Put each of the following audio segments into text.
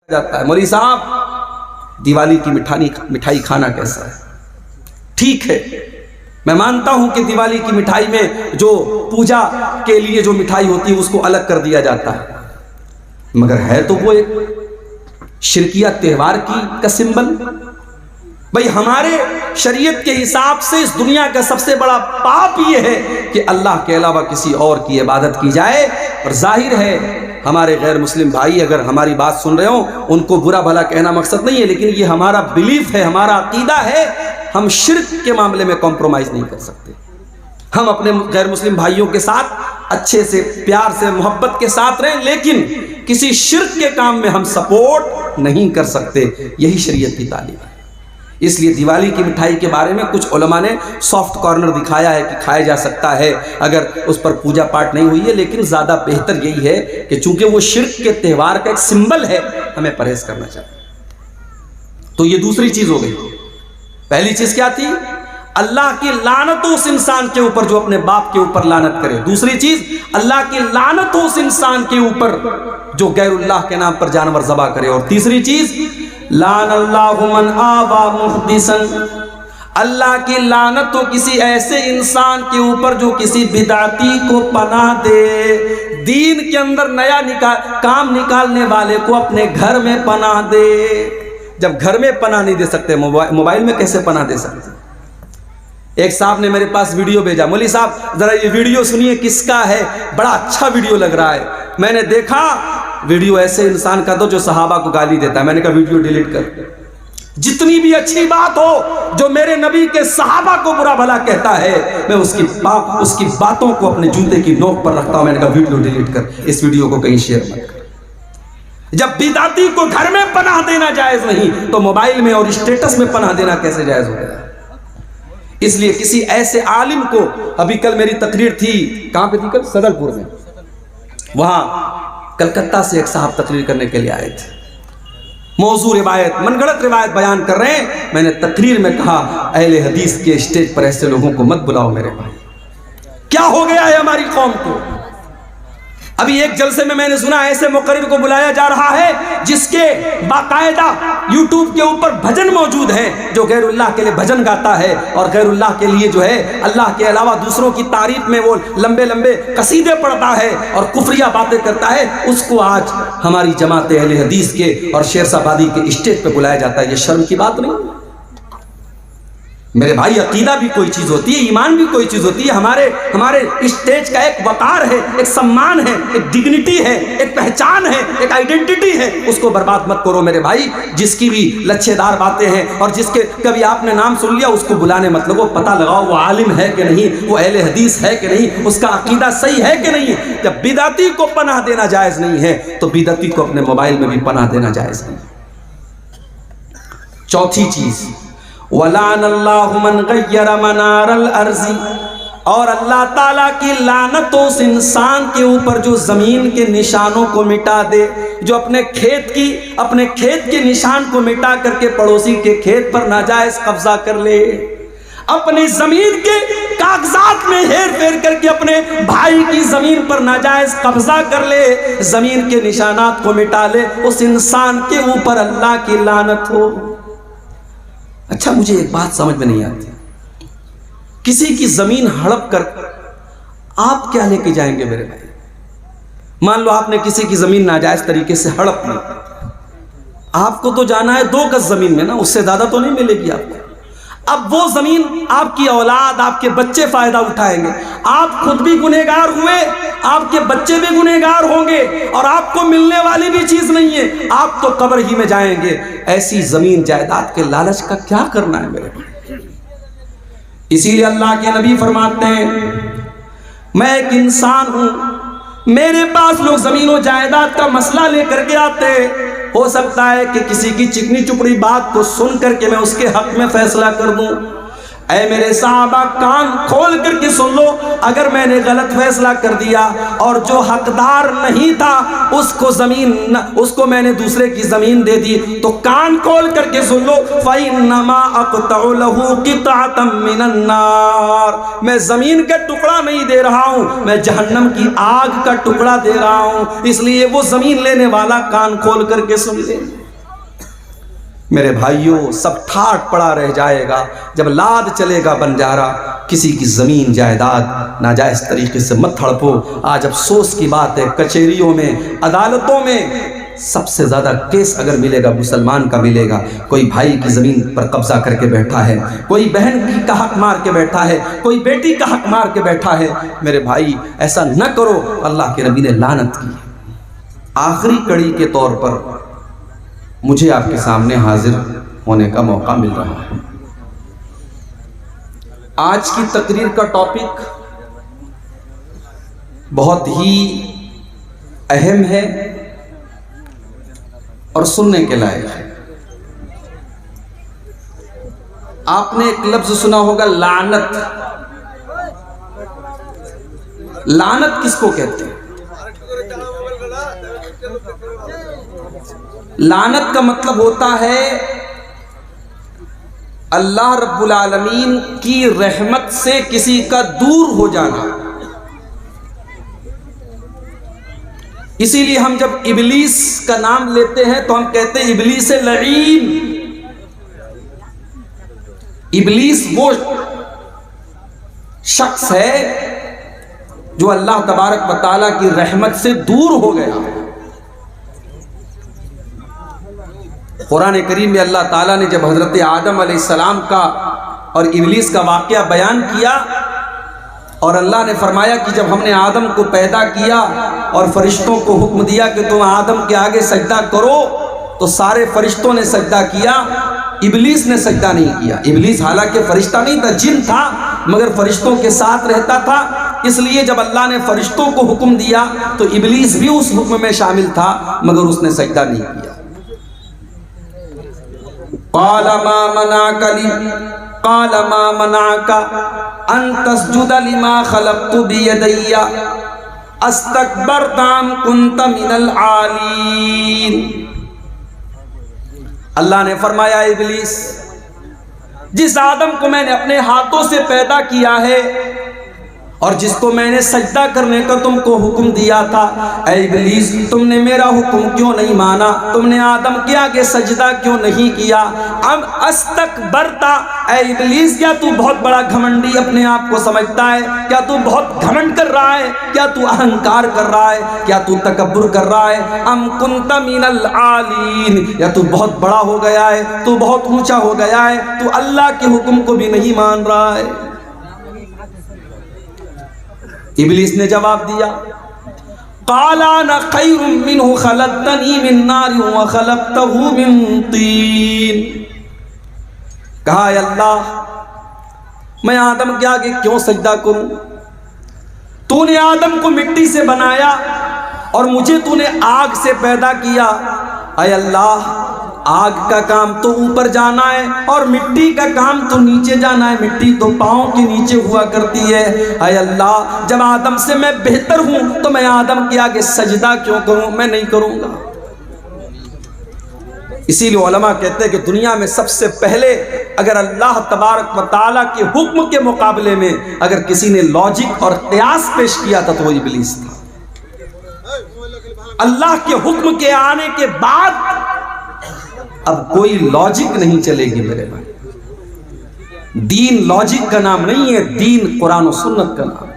جاتا ہے مولوی صاحب دیوالی کی مٹھائی کھانا کیسا ہے؟ ٹھیک ہے، میں مانتا ہوں کہ دیوالی کی مٹھائی میں جو پوجا کے لیے جو مٹھائی ہوتی ہے اس کو الگ کر دیا جاتا ہے، مگر ہے تو وہ ایک شرکیہ تہوار کا سمبل۔ بھئی ہمارے شریعت کے حساب سے اس دنیا کا سب سے بڑا پاپ یہ ہے کہ اللہ کے علاوہ کسی اور کی عبادت کی جائے، اور ظاہر ہے ہمارے غیر مسلم بھائی اگر ہماری بات سن رہے ہوں ان کو برا بھلا کہنا مقصد نہیں ہے، لیکن یہ ہمارا بلیف ہے، ہمارا عقیدہ ہے، ہم شرک کے معاملے میں کمپرومائز نہیں کر سکتے۔ ہم اپنے غیر مسلم بھائیوں کے ساتھ اچھے سے پیار سے محبت کے ساتھ رہیں، لیکن کسی شرک کے کام میں ہم سپورٹ نہیں کر سکتے، یہی شریعت کی تعلیم ہے۔ اس لیے دیوالی کی مٹھائی کے بارے میں کچھ علماء نے سافٹ کارنر دکھایا ہے کہ کھایا جا سکتا ہے اگر اس پر پوجا پاٹ نہیں ہوئی ہے، لیکن زیادہ بہتر یہی ہے کہ چونکہ وہ شرک کے تہوار کا ایک سمبل ہے، ہمیں پرہیز کرنا چاہیے۔ تو یہ دوسری چیز ہو گئی۔ پہلی چیز کیا تھی؟ اللہ کی لعنت اس انسان کے اوپر جو اپنے باپ کے اوپر لعنت کرے۔ دوسری چیز اللہ کی لعنت اس انسان کے اوپر جو غیر اللہ کے نام پر جانور ذبح کرے۔ اور تیسری چیز لعن اللہ من آوى محدثا، اللہ کی لعنت تو کسی ایسے انسان کے اوپر جو کسی بدعتی کو پناہ دے، دین کے اندر نیا کام نکالنے والے کو اپنے گھر میں پناہ دے۔ جب گھر میں پناہ نہیں دے سکتے، موبائل میں کیسے پناہ دے سکتے؟ ایک صاحب نے میرے پاس ویڈیو بھیجا، مولوی صاحب ذرا یہ ویڈیو سنیے کس کا ہے، بڑا اچھا ویڈیو لگ رہا ہے۔ میں نے دیکھا ویڈیو ایسے انسان کا تو جو صحابہ کو گالی دیتا ہے۔ میں نے کہا ویڈیو ڈیلیٹ کر، جتنی بھی اچھی بات ہو جو میرے نبی کے صحابہ کو برا بھلا کہتا ہے میں اس کی باتوں کو اپنے جوتے کی نوک پر رکھتا ہوں۔ میں نے کہا ویڈیو ڈیلیٹ کر، اس ویڈیو کو کہیں شیئر مت کر۔ جب بدعتی کو گھر میں پناہ دینا جائز نہیں تو موبائل میں اور اسٹیٹس میں پناہ دینا کیسے جائز ہو گیا؟ اس لیے کسی ایسے عالم کو، ابھی کل میری تقریر تھی، کہاں پہ تھی کل؟ صدر پور میں، وہاں کلکتہ سے ایک صاحب تقریر کرنے کے لیے آئے تھے، موضوع روایت من گھڑت روایت بیان کر رہے ہیں۔ میں نے تقریر میں کہا اہل حدیث کے اسٹیج پر ایسے لوگوں کو مت بلاؤ میرے بھائی، کیا ہو گیا ہے ہماری قوم کو؟ ابھی ایک جلسے میں نے سنا ایسے مقرر کو بلایا جا رہا ہے جس کے باقاعدہ یوٹیوب کے اوپر بھجن موجود ہیں، جو غیر اللہ کے لیے بھجن گاتا ہے اور غیر اللہ کے لیے جو ہے اللہ کے علاوہ دوسروں کی تعریف میں وہ لمبے لمبے قصیدے پڑھتا ہے اور کفریہ باتیں کرتا ہے۔ اس کو آج ہماری جماعت اہل حدیث کے اور شیر آبادی کے اسٹیج پہ بلایا جاتا ہے۔ یہ شرم کی بات نہیں؟ میرے بھائی عقیدہ بھی کوئی چیز ہوتی ہے، ایمان بھی کوئی چیز ہوتی ہے۔ ہمارے اسٹیج کا ایک وقار ہے، ایک سمان ہے، ایک ڈگنیٹی ہے، ایک پہچان ہے، ایک آئیڈینٹی ہے، اس کو برباد مت کرو میرے بھائی۔ جس کی بھی لچھے دار باتیں ہیں اور جس کے کبھی آپ نے نام سن لیا اس کو بلانے مت لگو، پتہ لگاؤ وہ عالم ہے کہ نہیں، وہ اہل حدیث ہے کہ نہیں، اس کا عقیدہ صحیح ہے کہ نہیں۔ جب بدعتی کو پناہ دینا جائز نہیں ہے تو بدعتی کو اپنے موبائل میں بھی پناہ دینا جائز نہیں۔ چوتھی چیز وَلَعَنَ اللَّهُ مَنْ غَيَّرَ مَنَارَ الْأَرْضِ، اور اللہ تعالیٰ کی لعنت اس انسان کے اوپر جو زمین کے نشانوں کو مٹا دے، جو اپنے کھیت کے نشان کو مٹا کر کے پڑوسی کے کھیت پر ناجائز قبضہ کر لے، اپنی زمین کے کاغذات میں ہیر پھیر کر کے اپنے بھائی کی زمین پر ناجائز قبضہ کر لے، زمین کے نشانات کو مٹا لے، اس انسان کے اوپر اللہ کی لعنت ہو۔ اچھا مجھے ایک بات سمجھ میں نہیں آتی، کسی کی زمین ہڑپ کر آپ کیا لے کے جائیں گے میرے بھائی؟ مان لو آپ نے کسی کی زمین ناجائز طریقے سے ہڑپ لی، آپ کو تو جانا ہے 2 گز زمین میں نا، اس سے زیادہ تو نہیں ملے گی آپ کو۔ اب وہ زمین آپ کی اولاد، آپ کے بچے فائدہ اٹھائیں گے، آپ خود بھی گنہگار ہوئے، آپ کے بچے بھی گنہگار ہوں گے، اور آپ کو ملنے والی بھی چیز نہیں ہے، آپ تو قبر ہی میں جائیں گے۔ ایسی زمین جائیداد کے لالچ کا کیا کرنا ہے میرے بھائی؟ اسی لیے اللہ کے نبی فرماتے ہیں میں ایک انسان ہوں، میرے پاس لوگ زمین و جائیداد کا مسئلہ لے کر کے آتے، ہو سکتا ہے کہ کسی کی چکنی چپڑی بات کو سن کر کے میں اس کے حق میں فیصلہ کر دوں، اے میرے صحابہ کان کھول کر کے سن لو، اگر میں نے غلط فیصلہ کر دیا اور جو حقدار نہیں تھا اس کو میں نے دوسرے کی زمین دے دی تو کان کھول کر کے سن لو، فَإِنَّمَا أَقْطَعُ لَهُ قِطْعَةً مِّنَ النَّارِ، میں زمین کا ٹکڑا نہیں دے رہا ہوں، میں جہنم کی آگ کا ٹکڑا دے رہا ہوں، اس لیے وہ زمین لینے والا کان کھول کر کے سن لے۔ میرے بھائیوں، سب ٹھاٹ پڑا رہ جائے گا جب لاد چلے گا بنجارا، کسی کی زمین جائیداد ناجائز طریقے سے مت ہڑپو۔ آج افسوس کی بات ہے، کچہریوں میں، عدالتوں میں سب سے زیادہ کیس اگر ملے گا مسلمان کا ملے گا، کوئی بھائی کی زمین پر قبضہ کر کے بیٹھا ہے، کوئی بہن کا حق مار کے بیٹھا ہے، کوئی بیٹی کا حق مار کے بیٹھا ہے۔ میرے بھائی ایسا نہ کرو، اللہ کے نبی نے لعنت کی۔ آخری کڑی کے طور پر مجھے آپ کے سامنے حاضر ہونے کا موقع مل رہا ہے۔ آج کی تقریر کا ٹاپک بہت ہی اہم ہے اور سننے کے لائق ہے۔ آپ نے ایک لفظ سنا ہوگا لعنت۔ لعنت کس کو کہتے ہیں؟ لعنت کا مطلب ہوتا ہے اللہ رب العالمین کی رحمت سے کسی کا دور ہو جانا۔ اسی لیے ہم جب ابلیس کا نام لیتے ہیں تو ہم کہتے ہیں ابلیس لعین۔ ابلیس وہ شخص ہے جو اللہ تبارک و تعالیٰ کی رحمت سے دور ہو گیا۔ قرآن کریم میں اللہ تعالیٰ نے جب حضرت آدم علیہ السلام کا اور ابلیس کا واقعہ بیان کیا اور اللہ نے فرمایا کہ جب ہم نے آدم کو پیدا کیا اور فرشتوں کو حکم دیا کہ تم آدم کے آگے سجدہ کرو تو سارے فرشتوں نے سجدہ کیا، ابلیس نے سجدہ نہیں کیا۔ ابلیس حالانکہ فرشتہ نہیں تھا، جن تھا، مگر فرشتوں کے ساتھ رہتا تھا، اس لیے جب اللہ نے فرشتوں کو حکم دیا تو ابلیس بھی اس حکم میں شامل تھا مگر اس نے سجدہ نہیں کیا۔ قال ما منعك ان تسجد لما خلقت بيدي استكبرت ام كنت من العالين۔ اللہ نے فرمایا ابلیس، جس آدم کو میں نے اپنے ہاتھوں سے پیدا کیا ہے اور جس کو میں نے سجدہ کرنے کا تم کو حکم دیا تھا، اے ابلیس تم نے میرا حکم کیوں نہیں مانا؟ تم نے آدم کے آگے سجدہ کیوں نہیں کیا؟ ام استکبرتا، اے ابلیس کیا تو بہت بڑا گھمنڈی اپنے آپ کو سمجھتا ہے؟ کیا تو بہت گھمنڈ کر رہا ہے؟ کیا تو اہنکار کر رہا ہے؟ کیا تو تکبر کر رہا ہے؟ ام کنت من العالین، یا تو بہت بڑا ہو گیا ہے، تو بہت اونچا ہو گیا ہے، تو اللہ کے حکم کو بھی نہیں مان رہا ہے؟ ابلیس نے جواب دیا، قال انا خیر منہ خلقتنی من نار وخلقتہ من طین۔ کہا اے اللہ، میں آدم کے آگے کیوں سجدہ کروں؟ تو نے آدم کو مٹی سے بنایا اور مجھے تو نے آگ سے پیدا کیا۔ اے اللہ، آگ کا کام تو اوپر جانا ہے اور مٹی کا کام تو نیچے جانا ہے، مٹی تو پاؤں کے نیچے ہوا کرتی ہے۔ اے اللہ، جب آدم سے میں بہتر ہوں تو میں آدم کے آگے سجدہ کیوں کروں؟ میں نہیں کروں گا۔ اسی لیے علماء کہتے ہیں کہ دنیا میں سب سے پہلے اگر اللہ تبارک و تعالیٰ کے حکم کے مقابلے میں اگر کسی نے لاجک اور قیاس پیش کیا تھا تو وہ ابلیس تھا۔ اللہ کے حکم کے آنے کے بعد اب کوئی لاجک نہیں چلے گی میرے بھائی۔ دین لاجک کا نام نہیں ہے، دین قرآن و سنت کا نام۔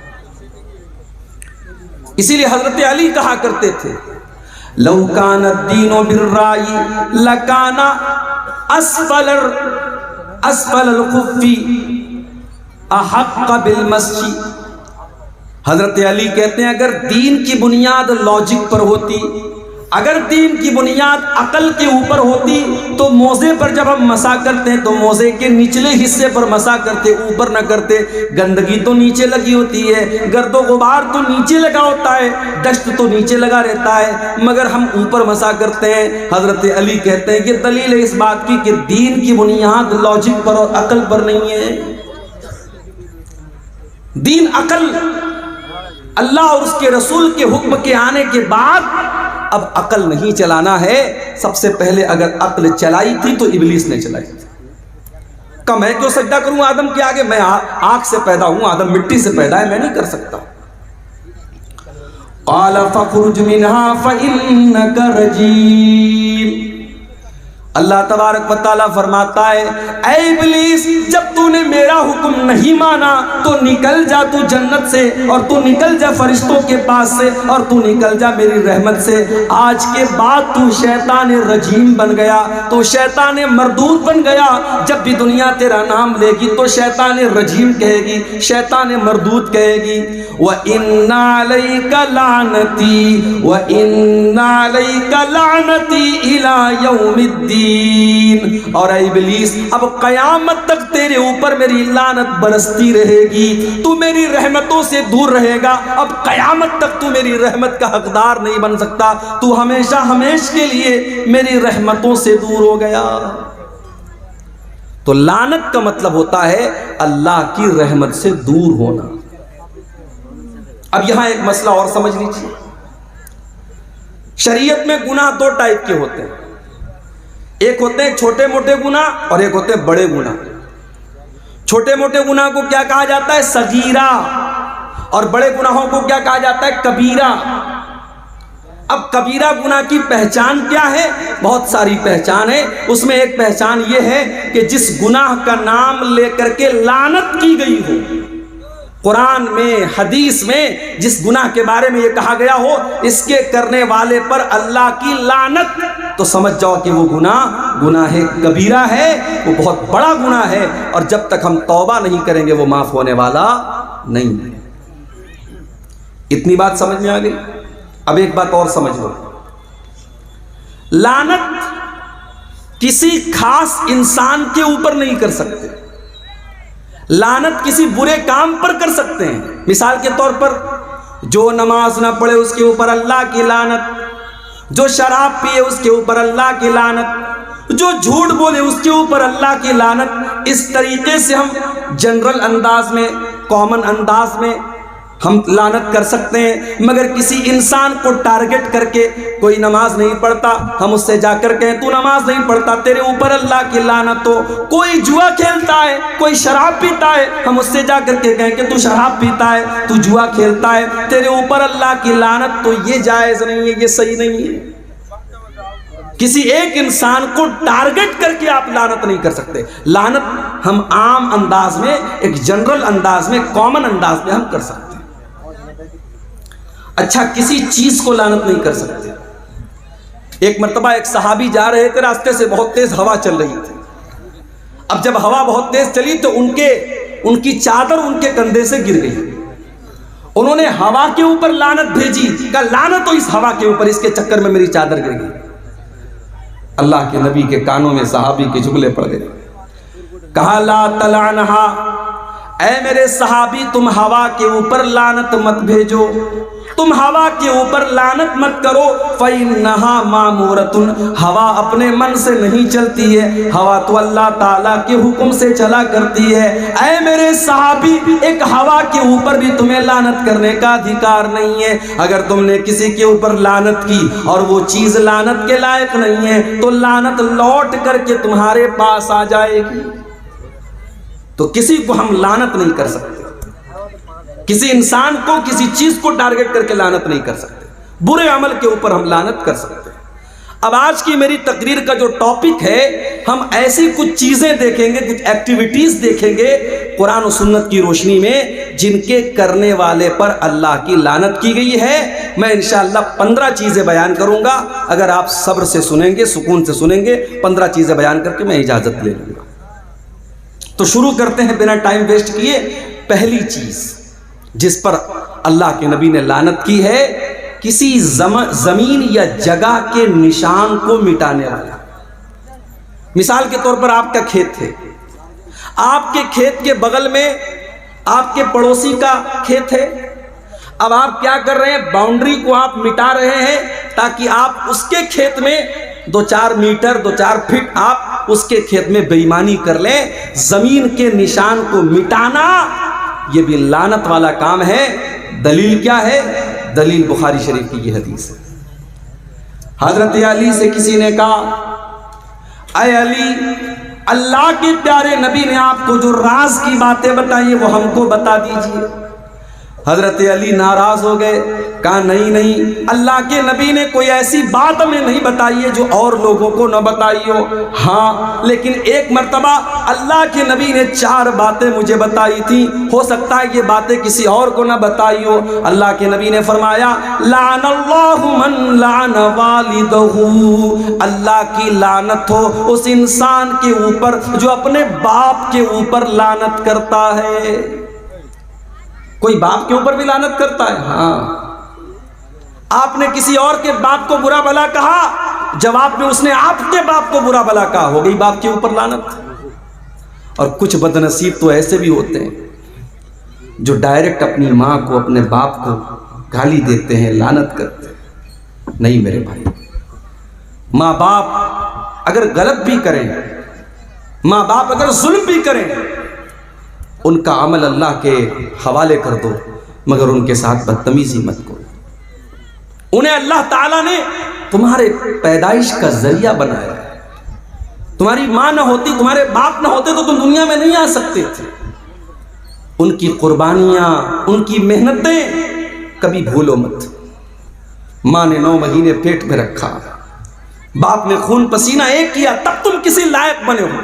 اسی لیے حضرت علی کہا کرتے تھے، لو کان الدین بالرائی لکان اسفل الخف احق بالمسجد۔ حضرت علی کہتے ہیں اگر دین کی بنیاد لاجک پر ہوتی، اگر دین کی بنیاد عقل کے اوپر ہوتی تو موزے پر جب ہم مسا کرتے ہیں تو موزے کے نچلے حصے پر مسا کرتے، اوپر نہ کرتے۔ گندگی تو نیچے لگی ہوتی ہے، گرد و غبار تو نیچے لگا ہوتا ہے، ڈسٹ تو نیچے لگا رہتا ہے، مگر ہم اوپر مسا کرتے ہیں۔ حضرت علی کہتے ہیں کہ دلیل ہے اس بات کی کہ دین کی بنیاد لاجک پر اور عقل پر نہیں ہے۔ دین عقل اللہ اور اس کے رسول کے حکم کے آنے کے بعد اب عقل نہیں چلانا ہے. سب سے پہلے اگر عقل چلائی تھی تو ابلیس نے چلائی تھی. کہ میں کیوں سجدہ کروں آدم کے آگے؟ میں آگ سے پیدا ہوں، آدم مٹی سے پیدا ہے، میں نہیں کر سکتا. قال فخرج منها فإنك رجيم. اللہ تبارک و تعالیٰ فرماتا ہے اے ابلیس، جب تو نے میرا حکم نہیں مانا تو نکل جا تو جنت سے، اور تو نکل جا فرشتوں کے پاس سے، اور تو نکل جا میری رحمت سے. آج کے بعد تو شیطان رجیم بن گیا، تو شیطان مردود بن گیا. جب بھی دنیا تیرا نام لے گی تو شیطان رجیم کہے گی، شیطان مردود کہے گی. وَإِنَّ عَلَيْكَ لَعْنَتِي وَإِنَّ عَلَيْكَ لَعْنَتِي إِلَى يَوْمِ الدِّينِ. اور اے ابلیس، اب قیامت تک تیرے اوپر میری لعنت برستی رہے گی، تو میری رحمتوں سے دور رہے گا. اب قیامت تک تو میری رحمت کا حقدار نہیں بن سکتا، تو ہمیشہ ہمیشہ کے لیے میری رحمتوں سے دور ہو گیا. تو لعنت کا مطلب ہوتا ہے اللہ کی رحمت سے دور ہونا. اب یہاں ایک مسئلہ اور سمجھ لیجیے. شریعت میں گناہ دو ٹائپ کے ہوتے ہیں. ایک ہوتے ہیں چھوٹے موٹے گناہ اور ایک ہوتے ہیں بڑے گناہ. چھوٹے موٹے گناہ کو کیا کہا جاتا ہے؟ صغیرہ. اور بڑے گناہوں کو کیا کہا جاتا ہے؟ کبیرہ. اب کبیرہ گناہ کی پہچان کیا ہے؟ بہت ساری پہچان ہے. اس میں ایک پہچان یہ ہے کہ جس گناہ کا نام لے کر کے لعنت کی گئی ہو، قرآن میں حدیث میں جس گناہ کے بارے میں یہ کہا گیا ہو اس کے کرنے والے پر اللہ کی لعنت، تو سمجھ جاؤ کہ وہ گناہ کبیرہ ہے، وہ بہت بڑا گناہ ہے، اور جب تک ہم توبہ نہیں کریں گے وہ معاف ہونے والا نہیں ہے. اتنی بات سمجھ میں آ گئی. اب ایک بات اور سمجھ لو. لعنت کسی خاص انسان کے اوپر نہیں کر سکتے، لعنت کسی برے کام پر کر سکتے ہیں. مثال کے طور پر جو نماز نہ پڑھے اس کے اوپر اللہ کی لعنت، جو شراب پیے اس کے اوپر اللہ کی لعنت، جو جھوٹ بولے اس کے اوپر اللہ کی لعنت. اس طریقے سے ہم جنرل انداز میں، کامن انداز میں ہم لعنت کر سکتے ہیں. مگر کسی انسان کو ٹارگٹ کر کے، کوئی نماز نہیں پڑھتا، ہم اس سے جا کر کہیں تو نماز نہیں پڑھتا، تیرے اوپر اللہ کی لعنت ہو. کوئی جوا کھیلتا ہے، کوئی شراب پیتا ہے، ہم اس سے جا کر کے کہیں کہ تو شراب پیتا ہے، تو جوا کھیلتا ہے، تیرے اوپر اللہ کی لعنت. تو یہ جائز نہیں ہے، یہ صحیح نہیں ہے. کسی ایک انسان کو ٹارگٹ کر کے آپ لعنت نہیں کر سکتے. لعنت ہم عام انداز میں، ایک جنرل انداز میں، کامن انداز میں ہم کر سکتے ہیں. اچھا، کسی چیز کو لعنت نہیں کر سکتے. ایک مرتبہ ایک صحابی جا رہے تھے، راستے سے بہت تیز ہوا چل رہی تھی. اب جب ہوا بہت تیز چلی تو ان کی چادر ان کے کندھے سے گر گئی. انہوں نے ہوا کے اوپر لعنت بھیجی، کہا لعنت ہو اس ہوا کے اوپر، اس کے چکر میں میری چادر گر گئی. اللہ کے نبی کے کانوں میں صحابی کے جملے پڑ گئے. کہا لا تلعنہا، اے میرے صحابی تم ہوا کے اوپر لعنت مت بھیجو، تم ہوا کے اوپر لعنت مت کرو. فَإِنَّهَا مَأْمُورَةٌ، ہوا اپنے من سے نہیں چلتی ہے، ہوا تو اللہ تعالیٰ کے حکم سے چلا کرتی ہے. اے میرے صحابی، ایک ہوا کے اوپر بھی تمہیں لعنت کرنے کا ادھیکار نہیں ہے. اگر تم نے کسی کے اوپر لعنت کی اور وہ چیز لعنت کے لائق نہیں ہے تو لعنت لوٹ کر کے تمہارے پاس آ جائے گی. تو کسی کو ہم لعنت نہیں کر سکتے، کسی انسان کو، کسی چیز کو ٹارگٹ کر کے لعنت نہیں کر سکتے. برے عمل کے اوپر ہم لعنت کر سکتے ہیں. اب آج کی میری تقریر کا جو ٹاپک ہے، ہم ایسی کچھ چیزیں دیکھیں گے، کچھ ایکٹیویٹیز دیکھیں گے قرآن و سنت کی روشنی میں، جن کے کرنے والے پر اللہ کی لعنت کی گئی ہے. میں انشاءاللہ 15 چیزیں بیان کروں گا. اگر آپ صبر سے سنیں گے، سکون سے سنیں گے، 15 چیزیں بیان کر کے میں اجازت لے لوں گا. تو شروع کرتے ہیں بنا ٹائم ویسٹ کیے. پہلی چیز جس پر اللہ کے نبی نے لعنت کی ہے، کسی زمین یا جگہ کے نشان کو مٹانے والا. مثال کے طور پر آپ کا کھیت ہے، آپ کے کھیت کے بغل میں آپ کے پڑوسی کا کھیت ہے. اب آپ کیا کر رہے ہیں؟ باؤنڈری کو آپ مٹا رہے ہیں تاکہ آپ اس کے کھیت میں 2-4 میٹر 2-4 فٹ آپ اس کے کھیت میں بے ایمانی کر لیں. زمین کے نشان کو مٹانا یہ بھی لعنت والا کام ہے۔ دلیل کیا ہے؟ دلیل بخاری شریف کی یہ حدیث ہے۔ حضرت علی سے کسی نے کہا اے علی، اللہ کے پیارے نبی نے آپ کو جو راز کی باتیں بتائی وہ ہم کو بتا دیجئے۔ حضرت علی ناراض ہو گئے، کہا نہیں نہیں، اللہ کے نبی نے کوئی ایسی بات ہمیں نہیں بتائی ہے جو اور لوگوں کو نہ بتائی ہو، ہاں لیکن ایک مرتبہ اللہ کے نبی نے 4 باتیں مجھے بتائی تھی، ہو سکتا ہے یہ باتیں کسی اور کو نہ بتائی ہو۔ اللہ کے نبی نے فرمایا لعن اللہ من لعن والدہ، اللہ کی لعنت ہو اس انسان کے اوپر جو اپنے باپ کے اوپر لعنت کرتا ہے۔ کوئی باپ کے اوپر بھی لعنت کرتا ہے؟ ہاں۔ آپ نے کسی اور کے باپ کو برا بھلا کہا، جواب میں اس نے آپ کے باپ کو برا بھلا کہا، ہو گئی باپ کے اوپر لعنت۔ اور کچھ بدنصیب تو ایسے بھی ہوتے ہیں جو ڈائریکٹ اپنی ماں کو، اپنے باپ کو گالی دیتے ہیں، لعنت کرتے ہیں۔ نہیں میرے بھائی، ماں باپ اگر غلط بھی کریں، ماں باپ اگر ظلم بھی کریں، ان کا عمل اللہ کے حوالے کر دو، مگر ان کے ساتھ بدتمیزی مت کرو۔ انہیں اللہ تعالیٰ نے تمہارے پیدائش کا ذریعہ بنایا ہے۔ تمہاری ماں نہ ہوتی، تمہارے باپ نہ ہوتے تو تم دنیا میں نہیں آ سکتے تھے۔ ان کی قربانیاں، ان کی محنتیں کبھی بھولو مت۔ ماں نے 9 مہینے پیٹ میں رکھا، باپ نے خون پسینہ ایک کیا، تب تم کسی لائق بنے ہو۔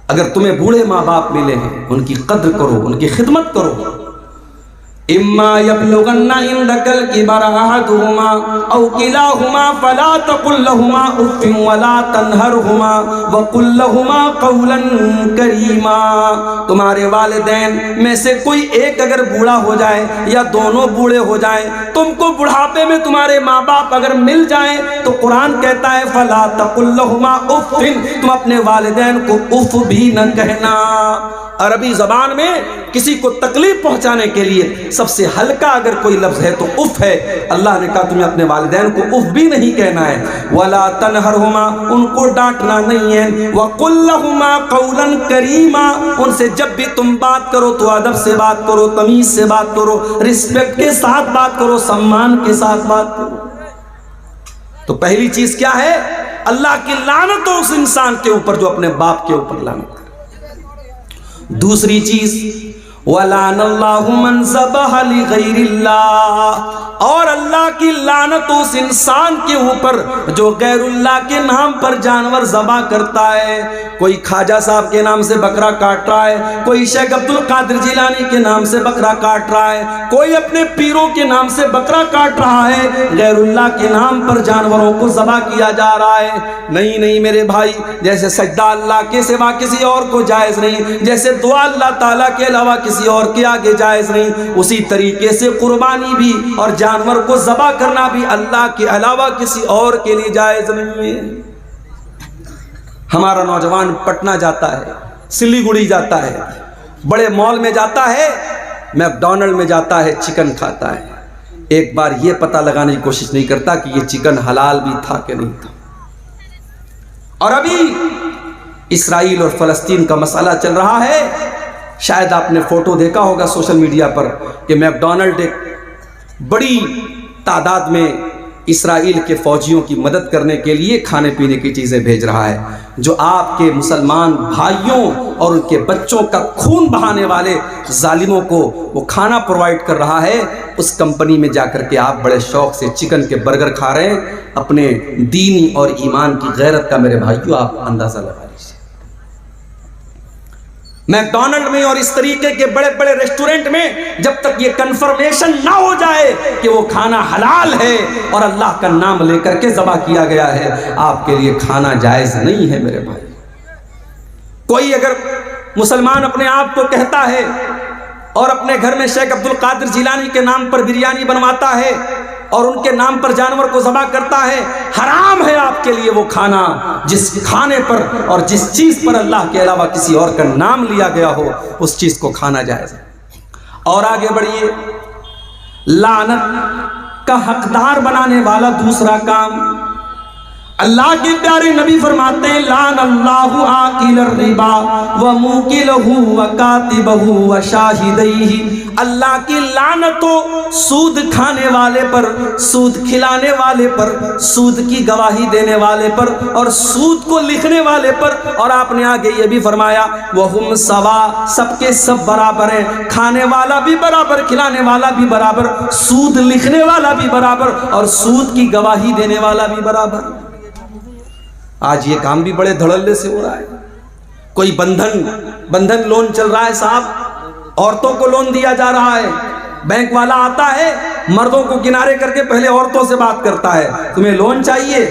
اگر تمہیں بوڑھے ماں باپ ملے ہیں، ان کی قدر کرو، ان کی خدمت کرو۔ اما یبلغن عندک الکبر احدہما او کلاہما فلا تقل لہما اف ولا تنہرہما وقل لہما قولا کریما۔ تمہارے والدین میں سے کوئی ایک اگر بوڑھا ہو جائے یا دونوں بوڑھے ہو جائیں، تم کو بڑھاپے میں تمہارے ماں باپ اگر مل جائیں تو قرآن کہتا ہے فلا تقل لہما اف، تم اپنے والدین کو اف بھی نہ کہنا۔ عربی زبان میں کسی کو تکلیف پہنچانے کے لیے سب سے ہلکا اگر کوئی لفظ ہے تو اف ہے۔ اللہ نے کہا تمہیں اپنے والدین کو اف بھی نہیں کہنا ہے۔ وَلَا تَنْهَرْهُمَا، ان کو ڈانٹنا نہیں ہے۔ وَقُلْ لَهُمَا قَوْلًا كَرِيمًا، ان سے جب بھی تم بات کرو تو ادب سے بات کرو، تمیز سے بات کرو، رسپیکٹ کے ساتھ بات کرو، سمان کے ساتھ بات کرو۔ تو پہلی چیز کیا ہے؟ اللہ کی لعنت ہو اس انسان کے اوپر جو اپنے باپ کے اوپر لعنت کرے۔ دوسری چیز وَلَعَنَ اللَّهُ مَنْ ذَبَحَ لِغَيْرِ اللَّهِ، اور اللہ کی لعنت اس انسان کے اوپر جو غیر اللہ کے نام پر جانور ذبح کرتا ہے۔ کوئی خواجہ صاحب کے نام سے بکرا کاٹ رہا ہے، کوئی شیخ عبد القادر جیلانی کے نام سے بکرا کاٹ رہا ہے، کوئی اپنے پیروں کے نام سے بکرا کاٹ رہا ہے، غیر اللہ کے نام پر جانوروں کو ذبح کیا جا رہا ہے۔ نہیں نہیں میرے بھائی، جیسے سجدہ اللہ کے سوا کسی اور کو جائز نہیں، جیسے دعا اللہ تعالیٰ کے علاوہ کسی اور کے آگے جائز نہیں، اسی طریقے سے قربانی بھی اور جانور کو ذبح کرنا بھی اللہ کے علاوہ کسی اور کے لیے جائز نہیں ہے۔ ہمارا نوجوان پٹنہ جاتا ہے، سلیگوڑی جاتا ہے، بڑے مال میں جاتا ہے، میک ڈونلڈ میں جاتا ہے، چکن کھاتا ہے، ایک بار یہ پتہ لگانے کی کوشش نہیں کرتا کہ یہ چکن حلال بھی تھا کہ نہیں تھا۔ اور ابھی اسرائیل اور فلسطین کا مسئلہ چل رہا ہے، شاید آپ نے فوٹو دیکھا ہوگا سوشل میڈیا پر کہ میک ڈونلڈ ایک بڑی تعداد میں اسرائیل کے فوجیوں کی مدد کرنے کے لیے کھانے پینے کی چیزیں بھیج رہا ہے۔ جو آپ کے مسلمان بھائیوں اور ان کے بچوں کا خون بہانے والے ظالموں کو وہ کھانا پرووائڈ کر رہا ہے، اس کمپنی میں جا کر کے آپ بڑے شوق سے چکن کے برگر کھا رہے ہیں۔ اپنے دینی اور ایمان کی غیرت کا میرے بھائیوں آپ اندازہ لگا لیجیے۔ میک ڈونلڈ میں اور اس طریقے کے بڑے بڑے ریسٹورنٹ میں جب تک یہ کنفرمیشن نہ ہو جائے کہ وہ کھانا حلال ہے اور اللہ کا نام لے کر کے ذبح کیا گیا ہے، آپ کے لیے کھانا جائز نہیں ہے میرے بھائی۔ کوئی اگر مسلمان اپنے آپ کو کہتا ہے اور اپنے گھر میں شیخ عبد القادر جیلانی کے نام پر بریانی بنواتا ہے اور ان کے نام پر جانور کو ذبح کرتا ہے، حرام ہے آپ کے لیے وہ کھانا جس کھانے پر اور جس چیز پر اللہ کے علاوہ کسی اور کا نام لیا گیا ہو، اس چیز کو کھانا جائز ہے۔ اور آگے بڑھیے، لعنت کا حقدار بنانے والا دوسرا کام، اللہ کے پیارے نبی فرماتے ہیں لعن اللہ آکل الربا وموکلہ وکاتبہ وشاہدیہ، اللہ کی لعنت ہو سود کھانے والے پر، سود کھلانے والے پر، سود کی گواہی دینے والے پر، اور سود کو لکھنے والے پر۔ اور آپ نے آگے یہ بھی فرمایا وہم سوا، سب کے سب برابر ہیں، کھانے والا بھی برابر، کھلانے والا بھی برابر، سود لکھنے والا بھی برابر، اور سود کی گواہی دینے والا بھی برابر۔ آج یہ کام بھی بڑے دھڑلے سے ہو رہا ہے۔ کوئی بندھن لون چل رہا ہے صاحب، عورتوں کو لون دیا جا رہا ہے، بینک والا آتا ہے مردوں کو کنارے کر کے پہلے عورتوں سے بات کرتا ہے، تمہیں لون چاہیے؟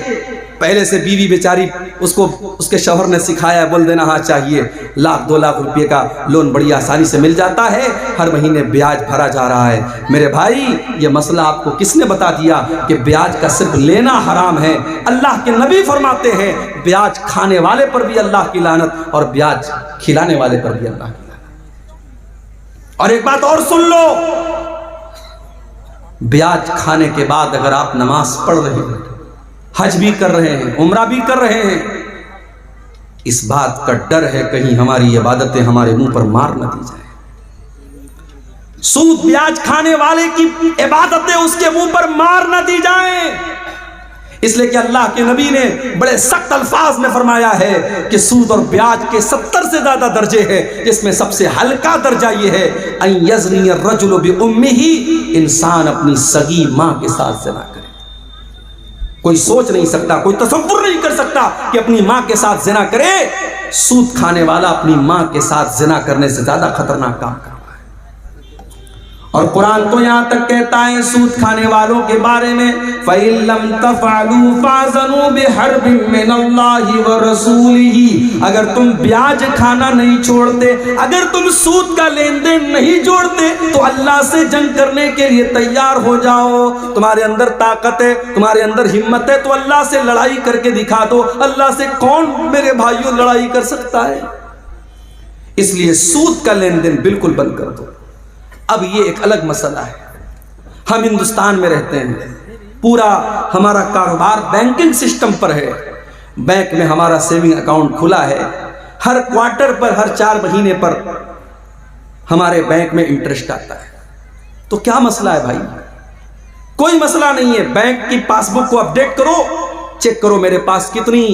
پہلے سے بیوی بیچاری اس کو اس کے شوہر نے سکھایا ہے، بول دینا ہاں چاہیے، 1,00,000-2,00,000 روپے کا لون بڑی آسانی سے مل جاتا ہے، ہر مہینے بیاج بھرا جا رہا ہے۔ میرے بھائی یہ مسئلہ آپ کو کس نے بتا دیا کہ بیاج کا صرف لینا حرام ہے؟ اللہ کے نبی فرماتے ہیں بیاج کھانے والے پر بھی اللہ کی لعنت، اور بیاج کھلانے والے پر بھی اللہ کی لعنت۔ اور ایک بات اور سن لو، بیاج کھانے کے بعد اگر آپ نماز پڑھ رہے ہیں، حج بھی کر رہے ہیں، عمرہ بھی کر رہے ہیں، اس بات کا ڈر ہے کہیں ہماری عبادتیں ہمارے منہ پر مار نہ دی جائیں۔ سود بیاج کھانے والے کی عبادتیں اس کے منہ پر مار نہ دی جائیں، اس لیے کہ اللہ کے نبی نے بڑے سخت الفاظ میں فرمایا ہے کہ سود اور بیاج کے 70 سے زیادہ درجے ہیں، جس میں سب سے ہلکا درجہ یہ ہے ان یزنی الرجل بامہ، انسان اپنی سگی ماں کے ساتھ زنا کرے۔ کوئی سوچ نہیں سکتا، کوئی تصور نہیں کر سکتا کہ اپنی ماں کے ساتھ زنا کرے۔ سود کھانے والا اپنی ماں کے ساتھ زنا کرنے سے زیادہ خطرناک کام کرتا ہے۔ اور قرآن تو یہاں تک کہتا ہے سود کھانے والوں کے بارے میں فَإِن لَّمْ تَفْعَلُوا فَأْذَنُوا بِحَرْبٍ مِّنَ اللَّهِ وَرَسُولِهِ، اگر تم بیاج کھانا نہیں چھوڑتے، اگر تم سود کا لین دین نہیں جوڑتے تو اللہ سے جنگ کرنے کے لیے تیار ہو جاؤ۔ تمہارے اندر طاقت ہے، تمہارے اندر ہمت ہے تو اللہ سے لڑائی کر کے دکھا دو۔ اللہ سے کون میرے بھائیوں لڑائی کر سکتا ہے؟ اس لیے سود کا لین دین بالکل بند کر دو۔ اب یہ ایک الگ مسئلہ ہے، ہم ہندوستان میں رہتے ہیں، پورا ہمارا کاروبار بینکنگ سسٹم پر ہے، بینک میں ہمارا سیونگ اکاؤنٹ کھلا ہے، ہر کوارٹر پر، ہر 4 مہینے پر ہمارے بینک میں انٹرسٹ آتا ہے۔ تو کیا مسئلہ ہے بھائی؟ کوئی مسئلہ نہیں ہے، بینک کی پاس بک کو اپڈیٹ کرو، چیک کرو میرے پاس کتنی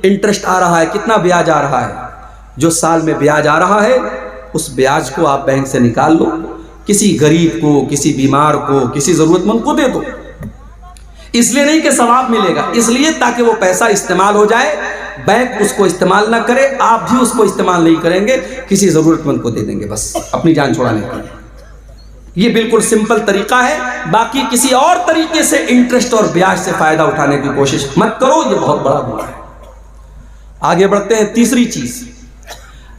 انٹرسٹ آ رہا ہے، کتنا بیاج آ رہا ہے۔ جو سال میں بیاج آ رہا ہے اس بیاج کو آپ بینک سے نکال لو، کسی غریب کو، کسی بیمار کو، کسی ضرورت مند کو دے دو۔ اس لیے نہیں کہ ثواب ملے گا، اس لیے تاکہ وہ پیسہ استعمال ہو جائے، بینک اس کو استعمال نہ کرے، آپ بھی اس کو استعمال نہیں کریں گے، کسی ضرورت مند کو دے دیں گے بس اپنی جان چھڑانے کے لیے۔ یہ بالکل سمپل طریقہ ہے، باقی کسی اور طریقے سے انٹرسٹ اور بیاج سے فائدہ اٹھانے کی کوشش مت کرو، یہ بہت بڑا گناہ ہے۔ آگے بڑھتے ہیں، تیسری چیز،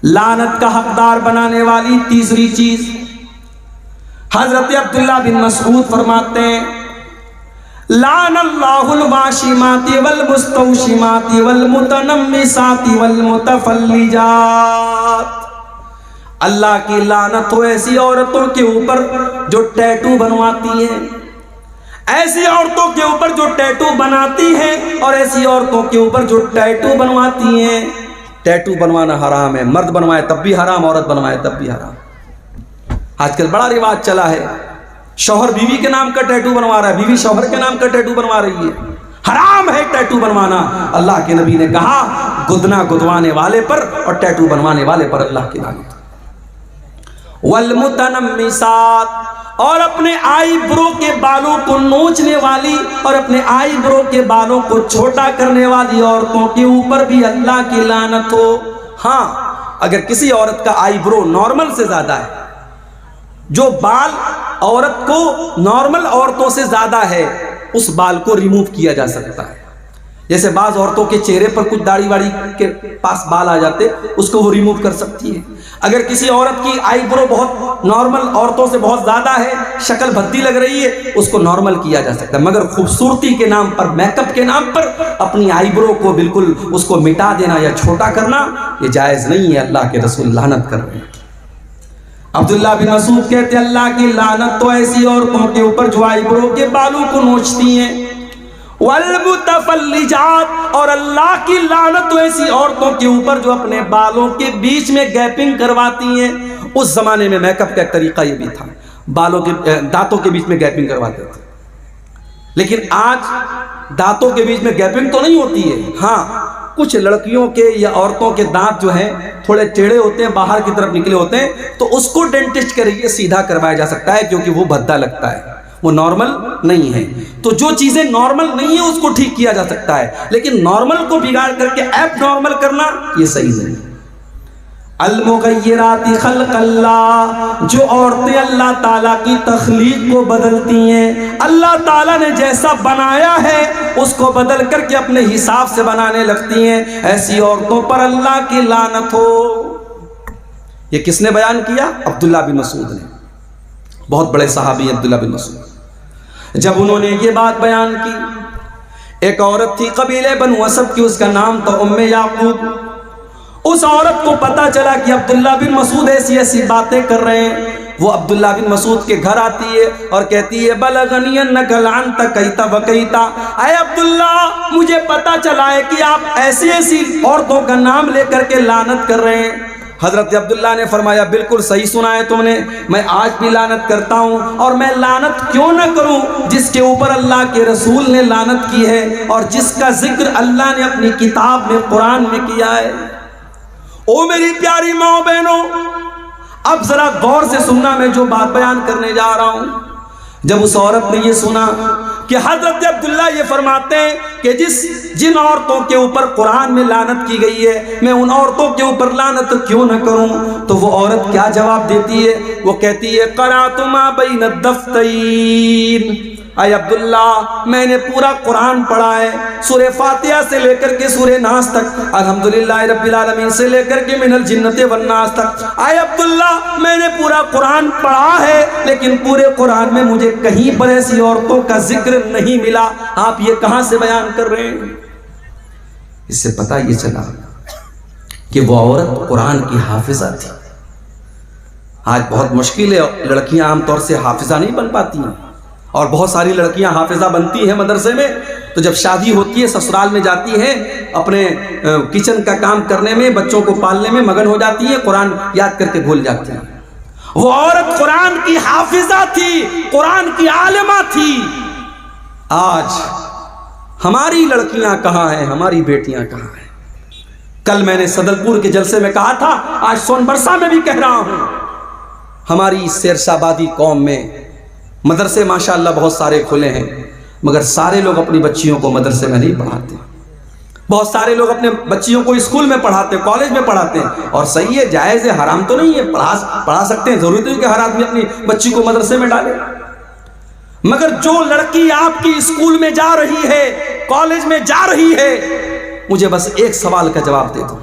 لعنت کا حقدار بنانے والی تیسری چیز، حضرت عبداللہ بن مسعود فرماتے ہیں لعن اللہ الواشمات والمستوشمات والمتنمسات والمتفلجات، اللہ کی لعنت ہو ایسی عورتوں کے اوپر جو ٹیٹو بنواتی ہیں، ایسی عورتوں کے اوپر جو ٹیٹو بناتی ہیں، اور ایسی عورتوں کے اوپر جو ٹیٹو بنواتی ہیں۔ ٹیٹو بنوانا حرام ہے، مرد بنوائے تب بھی حرام، عورت بنوائے تب بھی حرام۔ آج کل بڑا رواج چلا ہے، شوہر بیوی کے نام کا ٹیٹو بنوا رہا ہے، بیوی شوہر کے نام کا ٹیٹو بنوا رہی ہے۔ حرام ہے ٹیٹو بنوانا۔ اللہ کے نبی نے کہا گدنا گدوانے والے پر اور ٹیٹو بنوانے والے پر اللہ کی لعنت۔ والمتنمسات، اور اپنے آئی برو کے بالوں کو نوچنے والی اور اپنے آئی برو کے بالوں کو چھوٹا کرنے والی عورتوں کے اوپر بھی اللہ کی لعنت ہو۔ ہاں، اگر کسی عورت کا آئی برو نارمل سے زیادہ ہے، جو بال عورت کو نارمل عورتوں سے زیادہ ہے، اس بال کو ریموو کیا جا سکتا ہے۔ جیسے بعض عورتوں کے چہرے پر کچھ داڑھی واڑی کے پاس بال آ جاتے، اس کو وہ ریموو کر سکتی ہے۔ اگر کسی عورت کی آئی برو بہت نارمل عورتوں سے بہت زیادہ ہے، شکل بھدی لگ رہی ہے، اس کو نارمل کیا جا سکتا ہے، مگر خوبصورتی کے نام پر، میک اپ کے نام پر اپنی آئی برو کو بالکل اس کو مٹا دینا یا چھوٹا کرنا، یہ جائز نہیں ہے۔ اللہ کے رسول لعنت کر رہے ہیں۔ عبداللہ بن مسعود کہتے ہیں اللہ کی لعنت تو ایسی عورتوں کے اوپر جو آئی برو کے بالوں کو نوچتی ہیں۔ والمتفلجات، اور اللہ کی لعنت ایسی عورتوں کے اوپر جو اپنے بالوں کے بیچ میں گیپنگ کرواتی ہیں۔ اس زمانے میں میک اپ کا ایک طریقہ یہ بھی تھا، بالوں کے دانتوں کے بیچ میں گیپنگ کرواتے تھے، لیکن آج دانتوں کے بیچ میں گیپنگ تو نہیں ہوتی ہے، ہاں کچھ لڑکیوں کے یا عورتوں کے دانت جو ہیں تھوڑے ٹیڑھے ہوتے ہیں، باہر کی طرف نکلے ہوتے ہیں، تو اس کو ڈینٹسٹ کے ذریعے سیدھا کروایا جا سکتا ہے، کیونکہ وہ بھدا لگتا ہے، وہ نارمل نہیں ہے۔ تو جو چیزیں نارمل نہیں ہیں اس کو ٹھیک کیا جا سکتا ہے، لیکن نارمل کو بگاڑ کر کے ایب نارمل کرنا یہ صحیح نہیں۔ المغیرات خلق اللہ، جو عورتیں اللہ تعالیٰ کی تخلیق کو بدلتی ہیں، اللہ تعالیٰ نے جیسا بنایا ہے اس کو بدل کر کے اپنے حساب سے بنانے لگتی ہیں، ایسی عورتوں پر اللہ کی لعنت ہو۔ یہ کس نے بیان کیا؟ عبداللہ بن مسعود نے، بہت بڑے صحابی عبداللہ بن مسعود۔ جب انہوں نے یہ بات بیان کی، ایک عورت تھی قبیلے بنو اسد کی، اس کا نام تھا ام یعقوب۔ اس عورت کو پتا چلا کہ عبداللہ بن مسعود ایسی ایسی باتیں کر رہے ہیں، وہ عبداللہ بن مسعود کے گھر آتی ہے اور کہتی ہے بلغنی انک لعنت کیتا وکیتا، اے عبداللہ مجھے پتا چلا ہے کہ آپ ایسی ایسی عورتوں کا نام لے کر کے لعنت کر رہے ہیں۔ حضرت عبداللہ نے فرمایا بالکل صحیح سنا ہے تم نے، میں آج بھی لعنت کرتا ہوں، اور میں لعنت کیوں نہ کروں جس کے اوپر اللہ کے رسول نے لعنت کی ہے اور جس کا ذکر اللہ نے اپنی کتاب میں قرآن میں کیا ہے۔ او میری پیاری ماں بہنوں، اب ذرا غور سے سننا، میں جو بات بیان کرنے جا رہا ہوں۔ جب اس عورت نے یہ سنا کہ حضرت عبداللہ یہ فرماتے ہیں کہ جن عورتوں کے اوپر قرآن میں لعنت کی گئی ہے میں ان عورتوں کے اوپر لعنت کیوں نہ کروں، تو وہ عورت کیا جواب دیتی ہے؟ وہ کہتی ہے قرأت ما بین الدفتین، اے عبداللہ میں نے پورا قرآن پڑھا ہے، سورہ فاتحہ سے لے کر کے سورہ ناس تک، الحمدللہ رب العالمین سے لے کر کے من الجنت والناس تک۔ اے عبداللہ میں نے پورا قرآن پڑھا ہے، لیکن پورے قرآن میں مجھے کہیں پر ایسی عورتوں کا ذکر نہیں ملا، آپ یہ کہاں سے بیان کر رہے ہیں؟ اس سے پتہ یہ چلا کہ وہ عورت قرآن کی حافظہ تھی۔ آج بہت مشکل ہے، لڑکیاں عام طور سے حافظہ نہیں بن پاتی ہیں، اور بہت ساری لڑکیاں حافظہ بنتی ہیں مدرسے میں، تو جب شادی ہوتی ہے سسرال میں جاتی ہیں، اپنے کچن کا کام کرنے میں، بچوں کو پالنے میں مگن ہو جاتی ہیں، قرآن یاد کر کے بھول جاتی ہیں۔ وہ عورت قرآن کی حافظہ تھی، قرآن کی عالمہ تھی۔ آج ہماری لڑکیاں کہاں ہیں، ہماری بیٹیاں کہاں ہیں؟ کل میں نے صدرپور کے جلسے میں کہا تھا، آج سون برسا میں بھی کہہ رہا ہوں، ہماری سیرشابادی قوم میں مدرسے ماشاءاللہ بہت سارے کھلے ہیں، مگر سارے لوگ اپنی بچیوں کو مدرسے میں نہیں پڑھاتے۔ بہت سارے لوگ اپنے بچیوں کو اسکول میں پڑھاتے، کالج میں پڑھاتے ہیں، اور صحیح ہے، جائز ہے، حرام تو نہیں ہے، پڑھا سکتے ہیں، ضروری نہیں کہ ہر آدمی اپنی بچی کو مدرسے میں ڈالے۔ مگر جو لڑکی آپ کی اسکول میں جا رہی ہے، کالج میں جا رہی ہے، مجھے بس ایک سوال کا جواب دے دو،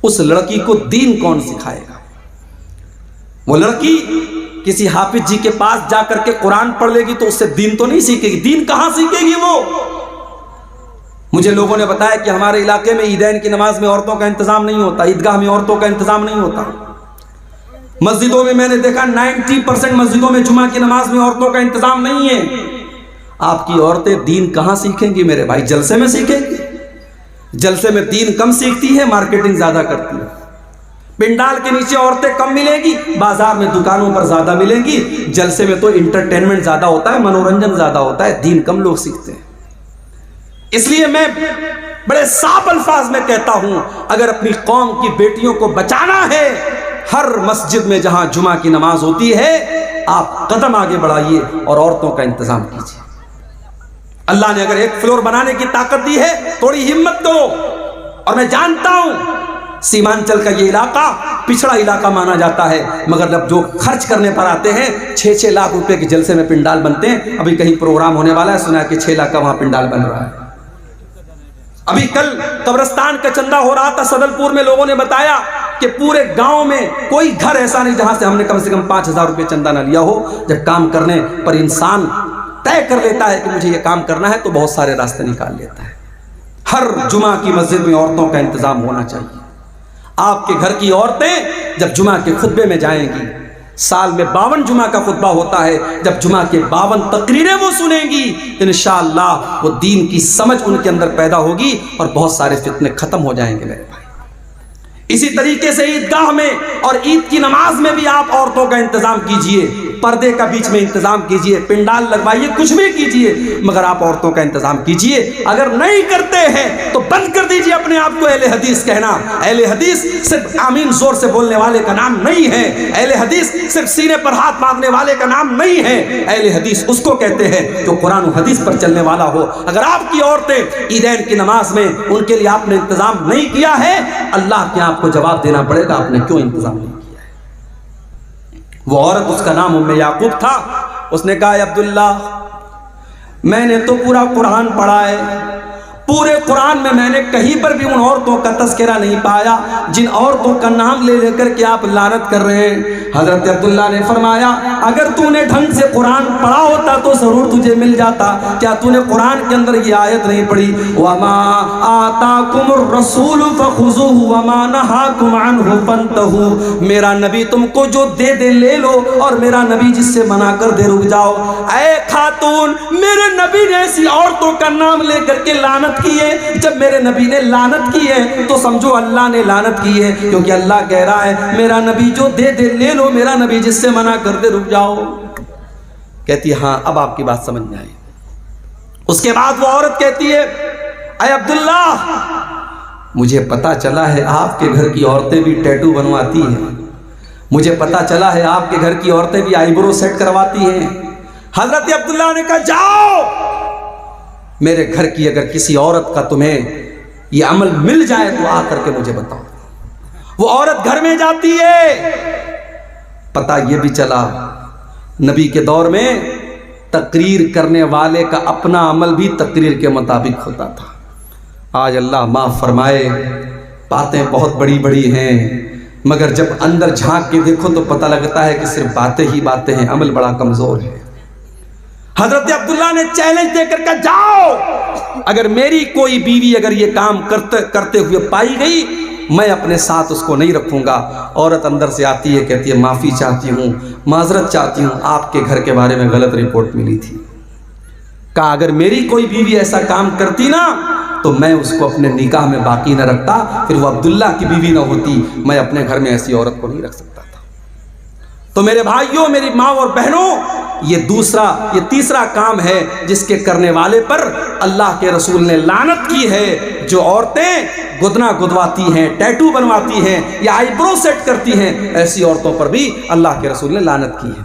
اس لڑکی کو دین کون سکھائے گا؟ وہ لڑکی کسی حافظ جی کے پاس جا کر کے قرآن پڑھ لے گی تو اس سے دین تو نہیں سیکھے گی، دین کہاں سیکھے گی وہ؟ مجھے لوگوں نے بتایا کہ ہمارے علاقے میں عیدین کی نماز میں عورتوں کا انتظام نہیں ہوتا، عیدگاہ میں عورتوں کا انتظام نہیں ہوتا، مسجدوں میں نے دیکھا 90% مسجدوں میں جمعہ کی نماز میں عورتوں کا انتظام نہیں ہے۔ آپ کی عورتیں دین کہاں سیکھیں گی میرے بھائی؟ جلسے میں سیکھیں گی؟ جلسے میں دین کم سیکھتی ہے، مارکیٹنگ زیادہ کرتی ہے۔ پنڈال کے نیچے عورتیں کم ملیں گی، بازار میں دکانوں پر زیادہ ملیں گی، جلسے میں تو انٹرٹینمنٹ زیادہ ہوتا ہے، منورنجن زیادہ ہوتا ہے، دین کم لوگ سیکھتے ہیں۔ اس لیے میں بڑے صاف الفاظ میں کہتا ہوں، اگر اپنی قوم کی بیٹیوں کو بچانا ہے، ہر مسجد میں جہاں جمعہ کی نماز ہوتی ہے آپ قدم آگے بڑھائیے اور عورتوں کا انتظام کیجیے۔ اللہ نے اگر ایک فلور بنانے کی طاقت دی ہے، تھوڑی ہمت کرو۔ اور میں جانتا ہوں سیمانچل کا یہ علاقہ پچھڑا علاقہ مانا جاتا ہے، مگر جب جو خرچ کرنے پر آتے ہیں 6-6 لاکھ روپے کے جلسے میں پنڈال بنتے ہیں۔ ابھی کہیں پروگرام ہونے والا ہے، سنا کہ 6 لاکھ کا وہاں پنڈال بن رہا ہے۔ ابھی کل قبرستان کا چندہ ہو رہا تھا صدرپور میں، لوگوں نے بتایا کہ پورے گاؤں میں کوئی گھر ایسا نہیں جہاں سے ہم نے کم سے کم 5,000 روپے چندہ نہ لیا ہو۔ جب کام کرنے پر انسان طے کر لیتا ہے کہ مجھے یہ کام کرنا ہے تو بہت سارے راستے نکال لیتا ہے۔ ہر جمعہ کی مسجد میں عورتوں کا انتظام ہونا چاہیے۔ آپ کے گھر کی عورتیں جب جمعہ کے خطبے میں جائیں گی، سال میں 52 جمعہ کا خطبہ ہوتا ہے، جب جمعہ کے 52 تقریریں وہ سنیں گی انشاءاللہ وہ دین کی سمجھ ان کے اندر پیدا ہوگی اور بہت سارے فتنے ختم ہو جائیں گے میرے بھائی۔ اسی طریقے سے عیدگاہ میں اور عید کی نماز میں بھی آپ عورتوں کا انتظام کیجئے، پردے کا بیچ میں انتظام کیجئے، پنڈال لگوائیے، کچھ بھی کیجئے، مگر آپ عورتوں کا انتظام کیجئے۔ اگر نہیں کرتے ہیں تو بند کر دیجئے اپنے آپ کو اہل حدیث کہنا۔ اہل حدیث صرف آمین زور سے بولنے والے کا نام نہیں ہے، اہل حدیث صرف سینے پر ہاتھ مارنے والے کا نام نہیں ہے، اہل حدیث اس کو کہتے ہیں جو قرآن و حدیث پر چلنے والا ہو۔ اگر آپ کی عورتیں عیدین کی نماز میں ان کے لیے آپ نے انتظام نہیں کیا ہے، اللہ کے آپ کو جواب دینا پڑے گا آپ نے کیوں انتظام نہیں کیا ہے۔ وہ عورت، اس کا نام ام یعقوب تھا، اس نے کہا عبداللہ میں نے تو پورا قرآن پڑھا ہے، پورے قرآن میں نے کہیں پر بھی ان عورتوں کا تذکرہ نہیں پایا جن عورتوں کا نام لے لے کر کے آپ لعنت کر رہے ہیں۔ حضرت عبداللہ نے فرمایا اگر تو نے ڈھنگ سے قرآن پڑھا ہوتا تو ضرور تجھے مل جاتا، کیا تو نے قرآن کے اندر یہ آیت نہیں پڑھی وَمَا آتَاكُمُ الرَّسُولُ فَخُذُوهُ وَمَا نَهَاكُمْ عَنْهُ فَانْتَهُوا، میرا نبی تم کو جو دے دے لے لو اور میرا نبی جس سے منع کر دے رک جاؤ۔ اے خاتون، میرے نبی نے ایسی عورتوں کا نام لے کر کے لعنت کی ہے، جب میرے نبی نے لعنت کی ہے تو سمجھو اللہ نے لعنت کی ہے، کیونکہ اللہ کہہ رہا ہے میرا نبی جو دے دے لے لو، میرا نبی جس سے منع کر دے رک جاؤ۔ کہتی ہاں اب آپ کی بات سمجھ میں آئی۔ اس کے بعد وہ عورت کہتی ہے اے عبداللہ مجھے پتا چلا ہے آپ کے گھر کی عورتیں بھی ٹیٹو بنواتی ہیں، مجھے پتا چلا ہے آپ کے گھر کی عورتیں بھی آئی برو سیٹ کرواتی ہیں۔ حضرت عبداللہ نے کہا جاؤ میرے گھر کی اگر کسی عورت کا تمہیں یہ عمل مل جائے تو آ کر کے مجھے بتاؤ۔ وہ عورت گھر میں جاتی ہے، پتہ یہ بھی چلا نبی کے دور میں تقریر کرنے والے کا اپنا عمل بھی تقریر کے مطابق ہوتا تھا۔ آج اللہ معاف فرمائے باتیں بہت بڑی بڑی ہیں، مگر جب اندر جھانک کے دیکھو تو پتہ لگتا ہے کہ صرف باتیں ہی باتیں ہیں، عمل بڑا کمزور ہے۔ حضرت عبداللہ نے چیلنج دے کر کہا جاؤ اگر میری کوئی بیوی اگر یہ کام کرتے ہوئے پائی گئی میں اپنے ساتھ اس کو نہیں رکھوں گا۔ عورت اندر سے آتی ہے، کہتی ہے معافی چاہتی ہوں، معذرت چاہتی ہوں، آپ کے گھر کے بارے میں غلط رپورٹ ملی تھی۔ کہا اگر میری کوئی بیوی ایسا کام کرتی نا تو میں اس کو اپنے نکاح میں باقی نہ رکھتا، پھر وہ عبداللہ کی بیوی نہ ہوتی، میں اپنے گھر میں ایسی عورت کو نہیں رکھ سکتا تھا۔ تو میرے بھائیوں، میری ماں اور بہنوں، یہ تیسرا کام ہے جس کے کرنے والے پر اللہ کے رسول نے لعنت کی ہے۔ جو عورتیں گدنا گدواتی ہیں، ٹیٹو بنواتی ہیں یا آئی برو سیٹ کرتی ہیں، ایسی عورتوں پر بھی اللہ کے رسول نے لعنت کی ہے۔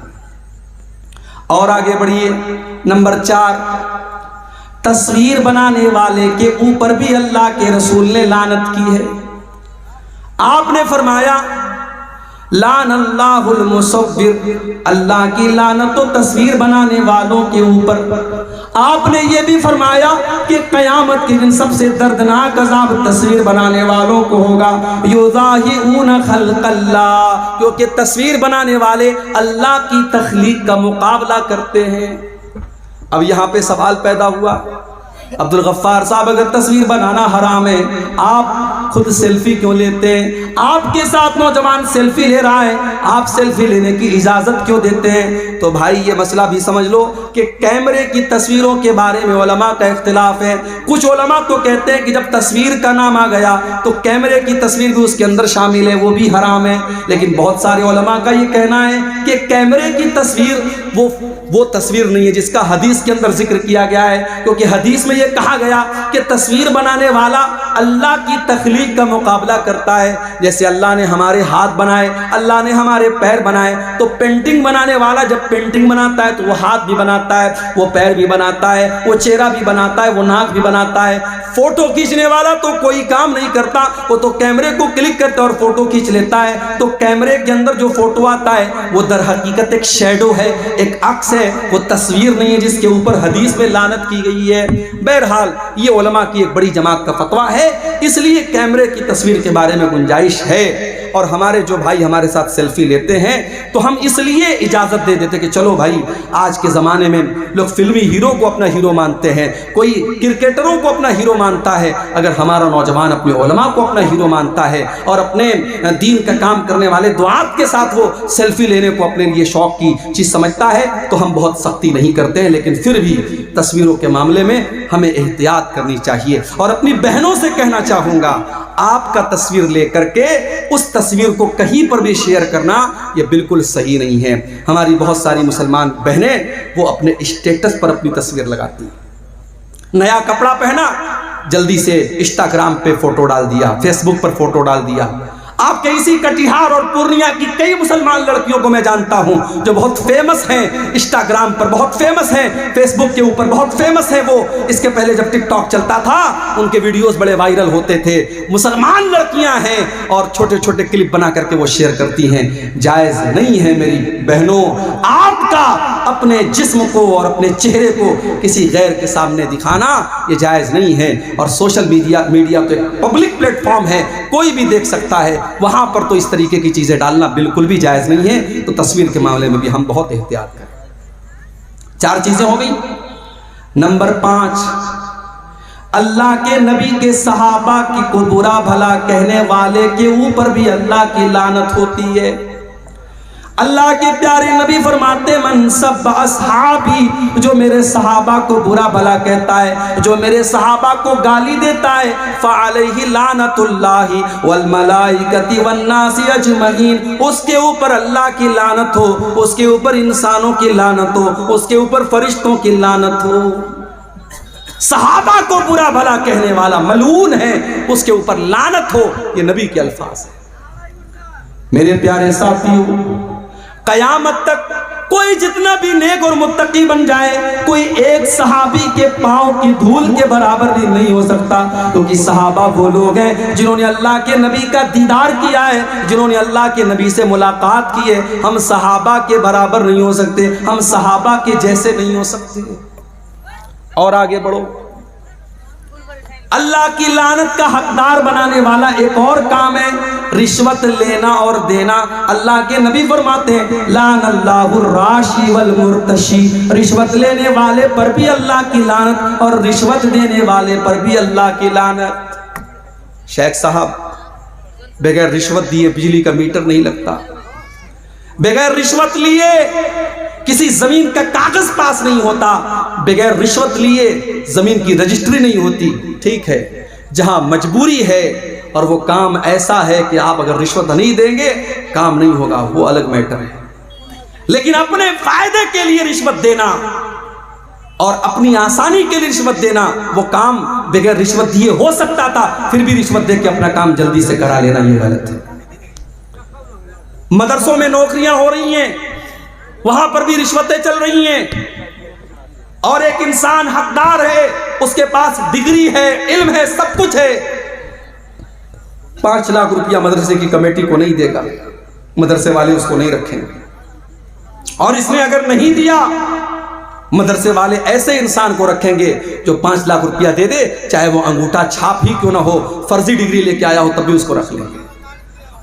اور آگے بڑھیے، نمبر 4، تصویر بنانے والے کے اوپر بھی اللہ کے رسول نے لعنت کی ہے۔ آپ نے فرمایا لعن اللہ المصور، اللہ کی لعنت و تصویر بنانے والوں کے اوپر۔ آپ نے یہ بھی فرمایا کہ قیامت کے دن سب سے دردناک عذاب تصویر بنانے والوں کو ہوگا، یضاہئون خلق اللہ، کیونکہ تصویر بنانے والے اللہ کی تخلیق کا مقابلہ کرتے ہیں۔ اب یہاں پہ سوال پیدا ہوا عبدالغفار صاحب اگر تصویر بنانا حرام ہے، آپ خود سیلفی کیوں لیتے ہیں؟ آپ کے ساتھ نوجوان سیلفی لے رہا ہے، آپ سیلفی لینے کی اجازت کیوں دیتے ہیں؟ تو بھائی یہ مسئلہ بھی سمجھ لو کہ کیمرے کی تصویروں کے بارے میں علماء کا اختلاف ہے۔ کچھ علماء تو کہتے ہیں کہ جب تصویر کا نام آ گیا تو کیمرے کی تصویر بھی اس کے اندر شامل ہے، وہ بھی حرام ہے۔ لیکن بہت سارے علماء کا یہ کہنا ہے کہ کیمرے کی تصویر وہ تصویر نہیں ہے جس کا حدیث کے اندر ذکر کیا گیا ہے، کیونکہ حدیث میں یہ کہا گیا کہ تصویر بنانے والا اللہ کی تخلیق کا مقابلہ کرتا ہے۔ جیسے اللہ نے ہمارے ہاتھ بنائے، اللہ نے ہمارے پیر بنائے، تو پینٹنگ بنانے والا جب پینٹنگ بناتا ہے تو وہ ہاتھ بھی بناتا ہے، وہ پیر بھی بناتا ہے، وہ چہرہ بھی بناتا ہے، وہ ناک بھی بناتا ہے۔ فوٹو کھینچنے والا تو کوئی کام نہیں کرتا، وہ تو کیمرے کو کلک کرتا ہے اور فوٹو کھینچ لیتا ہے۔ تو کیمرے کے اندر جو فوٹو آتا ہے وہ در حقیقت ایک شیڈو ہے، ایک عکس ہے، وہ تصویر نہیں ہے جس کے اوپر حدیث میں لعنت کی گئی ہے۔ بہرحال یہ علماء کی ایک بڑی جماعت کا فتویٰ ہے، اس لیے کیمرے کی تصویر کے بارے میں گنجائش ہے۔ اور ہمارے جو بھائی ہمارے ساتھ سیلفی لیتے ہیں تو ہم اس لیے اجازت دے دیتے کہ چلو بھائی، آج کے زمانے میں لوگ فلمی ہیرو کو اپنا ہیرو مانتے ہیں، کوئی کرکٹروں کو اپنا ہیرو مانتا ہے، اگر ہمارا نوجوان اپنے علماء کو اپنا ہیرو مانتا ہے اور اپنے دین کا کام کرنے والے دعات کے ساتھ وہ سیلفی لینے کو اپنے لیے شوق کی چیز سمجھتا ہے، تو ہم بہت سختی نہیں کرتے ہیں، لیکن پھر بھی تصویروں کے معاملے میں ہمیں احتیاط کرنی چاہیے۔ اور اپنی بہنوں سے کہنا چاہوں گا، آپ کا تصویر لے کر کے اس تصویر کو کہیں پر بھی شیئر کرنا یہ بالکل صحیح نہیں ہے۔ ہماری بہت ساری مسلمان بہنیں وہ اپنے اسٹیٹس پر اپنی تصویر لگاتی ہیں، نیا کپڑا پہنا جلدی سے انسٹاگرام پہ فوٹو ڈال دیا، فیس بک پر فوٹو ڈال دیا۔ آپ کے اسی کٹیہار اور پورنیہ کی کئی مسلمان لڑکیوں کو میں جانتا ہوں جو بہت فیمس ہیں، انسٹاگرام پر بہت فیمس ہیں، فیس بک کے اوپر بہت فیمس ہیں۔ وہ اس کے پہلے جب ٹک ٹاک چلتا تھا ان کے ویڈیوز بڑے وائرل ہوتے تھے، مسلمان لڑکیاں ہیں اور چھوٹے چھوٹے کلپ بنا کر کے وہ شیئر کرتی ہیں۔ جائز نہیں ہے میری بہنوں آپ کا اپنے جسم کو اور اپنے چہرے کو کسی غیر کے سامنے دکھانا، یہ جائز نہیں ہے۔ اور سوشل میڈیا تو ایک پبلک پلیٹ فارم ہے، کوئی بھی دیکھ سکتا ہے، وہاں پر تو اس طریقے کی چیزیں ڈالنا بالکل بھی جائز نہیں ہے۔ تو تصویر کے معاملے میں بھی ہم بہت احتیاط کریں۔ 4 چیزیں ہو گئی۔ نمبر 5، اللہ کے نبی کے صحابہ کی کو برا بھلا کہنے والے کے اوپر بھی اللہ کی لعنت ہوتی ہے۔ اللہ کے پیارے نبی فرماتے من سب اصحابی، جو میرے صحابہ کو برا بھلا کہتا ہے، جو میرے صحابہ کو گالی دیتا ہے، فعلیہ لعنت اللہ والملائکۃ والناس اجمعین، اس کے اوپر اللہ کی لعنت ہو، اس کے اوپر انسانوں کی لعنت ہو، اس کے اوپر فرشتوں کی لعنت ہو۔ صحابہ کو برا بھلا کہنے والا ملعون ہے، اس کے اوپر لعنت ہو، یہ نبی کے الفاظ ہیں۔ میرے پیارے ساتھیوں، قیامت تک کوئی جتنا بھی نیک اور متقی بن جائے، کوئی ایک صحابی کے پاؤں کی دھول کے برابر بھی نہیں ہو سکتا، کیونکہ صحابہ وہ لوگ ہیں جنہوں نے اللہ کے نبی کا دیدار کیا ہے، جنہوں نے اللہ کے نبی سے ملاقات کی ہے۔ ہم صحابہ کے برابر نہیں ہو سکتے، ہم صحابہ کے جیسے نہیں ہو سکتے۔ اور آگے بڑھو، اللہ کی لعنت کا حقدار بنانے والا ایک اور کام ہے رشوت لینا اور دینا۔ اللہ کے نبی فرماتے ہیں لعن اللہ الراشی والمرتشی، رشوت لینے والے پر بھی اللہ کی لعنت اور رشوت دینے والے پر بھی اللہ کی لعنت۔ شیخ صاحب، بغیر رشوت دیے بجلی کا میٹر نہیں لگتا، بغیر رشوت لیے کسی زمین کا کاغذ پاس نہیں ہوتا، بغیر رشوت لیے زمین کی رجسٹری نہیں ہوتی۔ ٹھیک ہے، جہاں مجبوری ہے اور وہ کام ایسا ہے کہ آپ اگر رشوت نہیں دیں گے کام نہیں ہوگا، وہ الگ میٹر ہے۔ لیکن اپنے فائدے کے لیے رشوت دینا اور اپنی آسانی کے لیے رشوت دینا، وہ کام بغیر رشوت دیے ہو سکتا تھا، پھر بھی رشوت دے کے اپنا کام جلدی سے کرا لینا یہ غلط ہے۔ مدرسوں میں نوکریاں ہو رہی ہیں، وہاں پر بھی رشوتیں چل رہی ہیں، اور ایک انسان حقدار ہے، اس کے پاس ڈگری ہے، علم ہے، سب کچھ ہے، 5 لاکھ روپیہ مدرسے کی کمیٹی کو نہیں دے گا، مدرسے والے اس کو نہیں رکھیں گے، اور اس نے اگر نہیں دیا مدرسے والے ایسے انسان کو رکھیں گے جو 5 لاکھ روپیہ دے دے، چاہے وہ انگوٹھا چھاپ ہی کیوں نہ ہو، فرضی ڈگری لے کے آیا ہو تب بھی اس کو رکھ لیں گے۔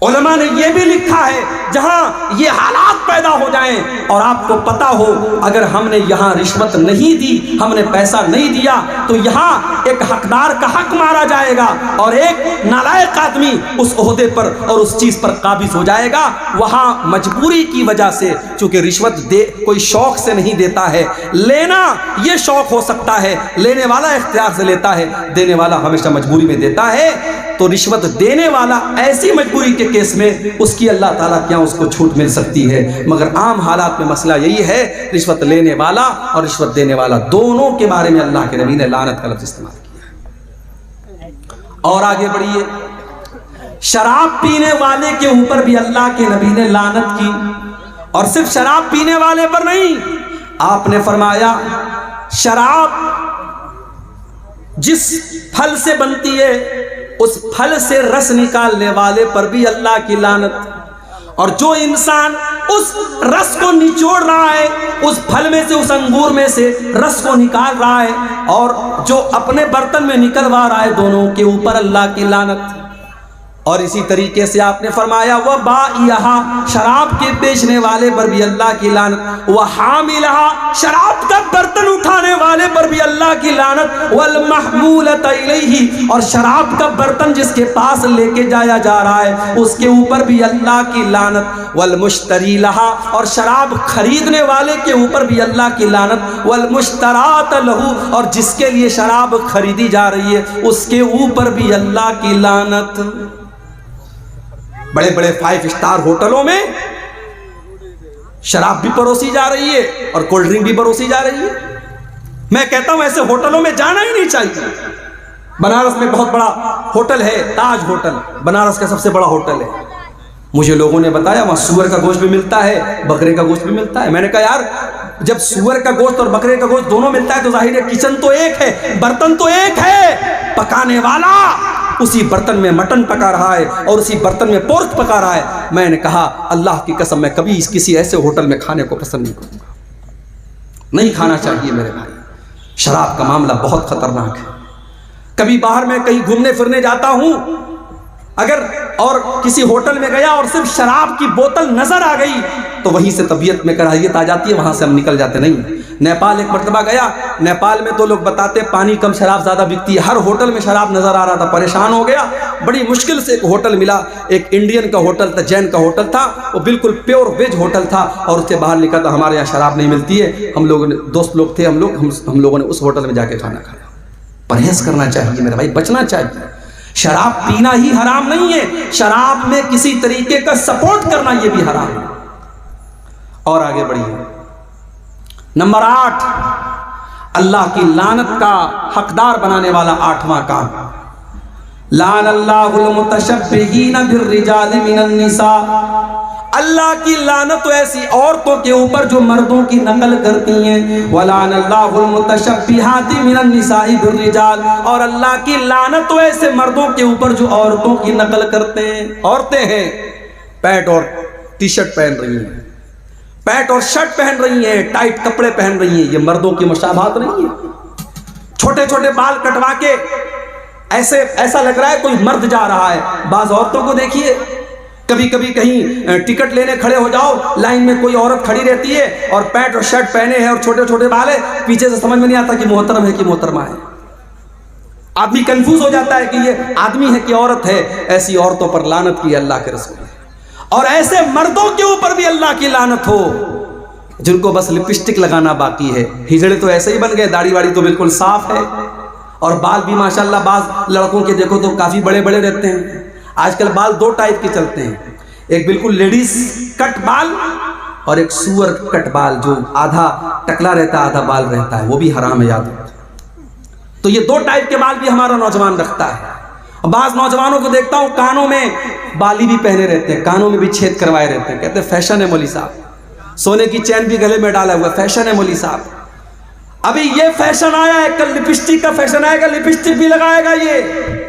علماء نے یہ بھی لکھا ہے جہاں یہ حالات پیدا ہو جائیں اور آپ کو پتا ہو اگر ہم نے یہاں رشوت نہیں دی، ہم نے پیسہ نہیں دیا، تو یہاں ایک حقدار کا حق مارا جائے گا اور ایک نالائق آدمی اس عہدے پر اور اس چیز پر قابض ہو جائے گا۔ وہاں مجبوری کی وجہ سے، چونکہ رشوت دے کوئی شوق سے نہیں دیتا ہے، لینا یہ شوق ہو سکتا ہے، لینے والا اختیار سے لیتا ہے، دینے والا ہمیشہ مجبوری میں دیتا ہے، تو رشوت دینے والا ایسی مجبوری کے کیس میں اس کی اللہ تعالیٰ کیا اس کو چھوٹ مل سکتی ہے، مگر عام حالات میں مسئلہ یہی ہے، رشوت لینے والا اور رشوت دینے والا دونوں کے بارے میں اللہ کے نبی نے لعنت کا لفظ استعمال کیا۔ اور آگے بڑھیے، شراب پینے والے کے اوپر بھی اللہ کے نبی نے لعنت کی، اور صرف شراب پینے والے پر نہیں، آپ نے فرمایا شراب جس پھل سے بنتی ہے اس پھل سے رس نکالنے والے پر بھی اللہ کی لعنت، اور جو انسان اس رس کو نچوڑ رہا ہے، اس پھل میں سے، اس انگور میں سے رس کو نکال رہا ہے، اور جو اپنے برتن میں نکلوا رہا ہے، دونوں کے اوپر اللہ کی لعنت۔ اور اسی طریقے سے آپ نے فرمایا وَبَائِعَهَا، شراب کے بیچنے والے پر بھی اللہ کی لعنت، وَحَامِلَهَا، شراب کا برتن اٹھانے والے پر بھی اللہ کی لعنت، وَالْمَحْمُولَةَ إِلَيْهِ، اور شراب کا برتن جس کے پاس لے کے جایا جا رہا ہے اس کے اوپر بھی اللہ کی لعنت، وَالْمُشْتَرِي لَهَا، اور شراب خریدنے والے کے اوپر بھی اللہ کی لعنت، وَالْمُشْتَرَاتَ لَهُ، اور جس کے لیے شراب خریدی جا رہی ہے اس کے اوپر بھی اللہ کی لعنت۔ بڑے بڑے 5 اسٹار ہوٹلوں میں شراب بھی پروسی جا رہی ہے اور کولڈ ڈرنک بھی پروسی جا رہی ہے۔ میں کہتا ہوں ایسے ہوٹلوں میں جانا ہی نہیں چاہیے۔ بنارس میں بہت بڑا ہوٹل ہے، تاج ہوٹل، بنارس کا سب سے بڑا ہوٹل ہے۔ مجھے لوگوں نے بتایا وہاں سور کا گوشت بھی ملتا ہے، بکرے کا گوشت بھی ملتا ہے۔ میں نے کہا یار جب سور کا گوشت اور بکرے کا گوشت دونوں ملتا ہے تو ظاہر ہے کچن تو ایک ہے، برتن تو ایک ہے، پکانے والا اسی برتن میں مٹن پکا رہا ہے اور اسی برتن میں پورک پکا رہا ہے۔ میں نے کہا اللہ کی قسم میں کبھی کسی ایسے ہوٹل میں کھانے کو پسند نہیں کروں گا، نہیں کھانا چاہیے میرے بھائی۔ شراب کا معاملہ بہت خطرناک ہے۔ کبھی باہر میں کہیں گھومنے پھرنے جاتا ہوں اگر اور کسی ہوٹل میں گیا اور صرف شراب کی بوتل نظر آ گئی تو وہیں سے طبیعت میں کراہیت آ جاتی ہے، وہاں سے ہم نکل جاتے نہیں۔ نیپال ایک مرتبہ گیا، نیپال میں تو لوگ بتاتے پانی کم شراب زیادہ بکتی ہے، ہر ہوٹل میں شراب نظر آ رہا تھا، پریشان ہو گیا۔ بڑی مشکل سے ایک ہوٹل ملا، ایک انڈین کا ہوٹل تھا، جین کا ہوٹل تھا، وہ بالکل پیور ویج ہوٹل تھا، اور اس سے باہر لکھا تھا ہمارے یہاں شراب نہیں ملتی ہے۔ ہم لوگوں نے دوست لوگ تھے، ہم لوگوں نے اس ہوٹل میں جا کے کھانا کھایا۔ پرہیز کرنا چاہیے میرے بھائی، بچنا چاہیے۔ شراب پینا ہی حرام نہیں ہے، شراب میں کسی طریقے کا سپورٹ کرنا یہ بھی حرام ہے۔ اور آگے بڑھیے، نمبر 8، اللہ کی لعنت کا حقدار بنانے والا 8واں کام، لعن اللہ المتشبہین بالرجال من النساء، اللہ کی لعنت ایسی عورتوں کے اوپر جو مردوں کی نقل کرتی ہیں، وَلَعَنَ اللَّهُ الْمُتَشَبِّهَاتِ مِنَ النِّسَاءِ بِالرِّجَالِ، اور اللہ کی لعنت ایسے مردوں کے اوپر جو عورتوں کی نقل کرتے ہیں۔ عورتیں ہیں پینٹ اور ٹی شرٹ پہن رہی ہیں، پینٹ اور شرٹ پہن رہی ہیں، ٹائٹ کپڑے پہن رہی ہیں، یہ مردوں کی مشابہت نہیں ہے۔ چھوٹے چھوٹے بال کٹوا کے ایسا لگ رہا ہے کوئی مرد جا رہا ہے۔ بعض عورتوں کو دیکھیے، کبھی کبھی کہیں ٹکٹ لینے کھڑے ہو جاؤ، لائن میں کوئی عورت کھڑی رہتی ہے اور پینٹ اور شرٹ پہنے ہیں اور چھوٹے چھوٹے بال ہے، پیچھے سے سمجھ میں نہیں آتا کہ محترم ہے کہ محترمہ ہے۔ آدمی کنفیوز ہو جاتا ہے کہ یہ آدمی ہے کہ عورت ہے۔ ایسی عورتوں پر لعنت کی اللہ کے رسول نے، اور ایسے مردوں کے اوپر بھی اللہ کی لعنت ہو جن کو بس لپسٹک لگانا باقی ہے۔ ہجڑے تو ایسے ہی بن گئے، داڑھی واڑی تو بالکل صاف ہے، اور بال بھی ماشاءاللہ بعض لڑکوں کے دیکھو تو کافی بڑے بڑے رہتے ہیں۔ آج کل بال 2 ٹائپ کے چلتے ہیں، ایک بالکل لیڈیز کٹ بال اور ایک سور کٹ بال جو آدھا ٹکلا رہتا ہے آدھا بال رہتا ہے، وہ بھی حرام ہے یاد رکھو۔ تو یہ 2 ٹائپ کے بال بھی ہمارا نوجوان رکھتا ہے۔ بعض نوجوانوں کو دیکھتا ہوں کانوں میں بالی بھی پہنے رہتے ہیں، کانوں میں بھی چھید کروائے رہتے ہیں، کہتے ہیں فیشن ہے مولوی صاحب، سونے کی چین بھی گلے میں ڈالا ہوا، فیشن ہے مولوی صاحب۔ ابھی یہ فیشن آیا ہے، کل لپسٹک کا فیشن آئے گا، لپسٹک بھی لگائے گا، یہ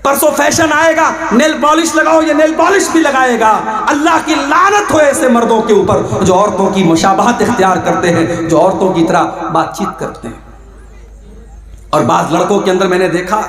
پرسوں فیشن آئے گا نیل پالش لگاؤ، یہ نیل پالش بھی لگائے گا۔ اللہ کی لعنت ہو ایسے مردوں کے اوپر جو عورتوں کی مشابہت اختیار کرتے ہیں، جو عورتوں کی طرح بات چیت کرتے ہیں۔ اور بعض لڑکوں کے اندر میں نے دیکھا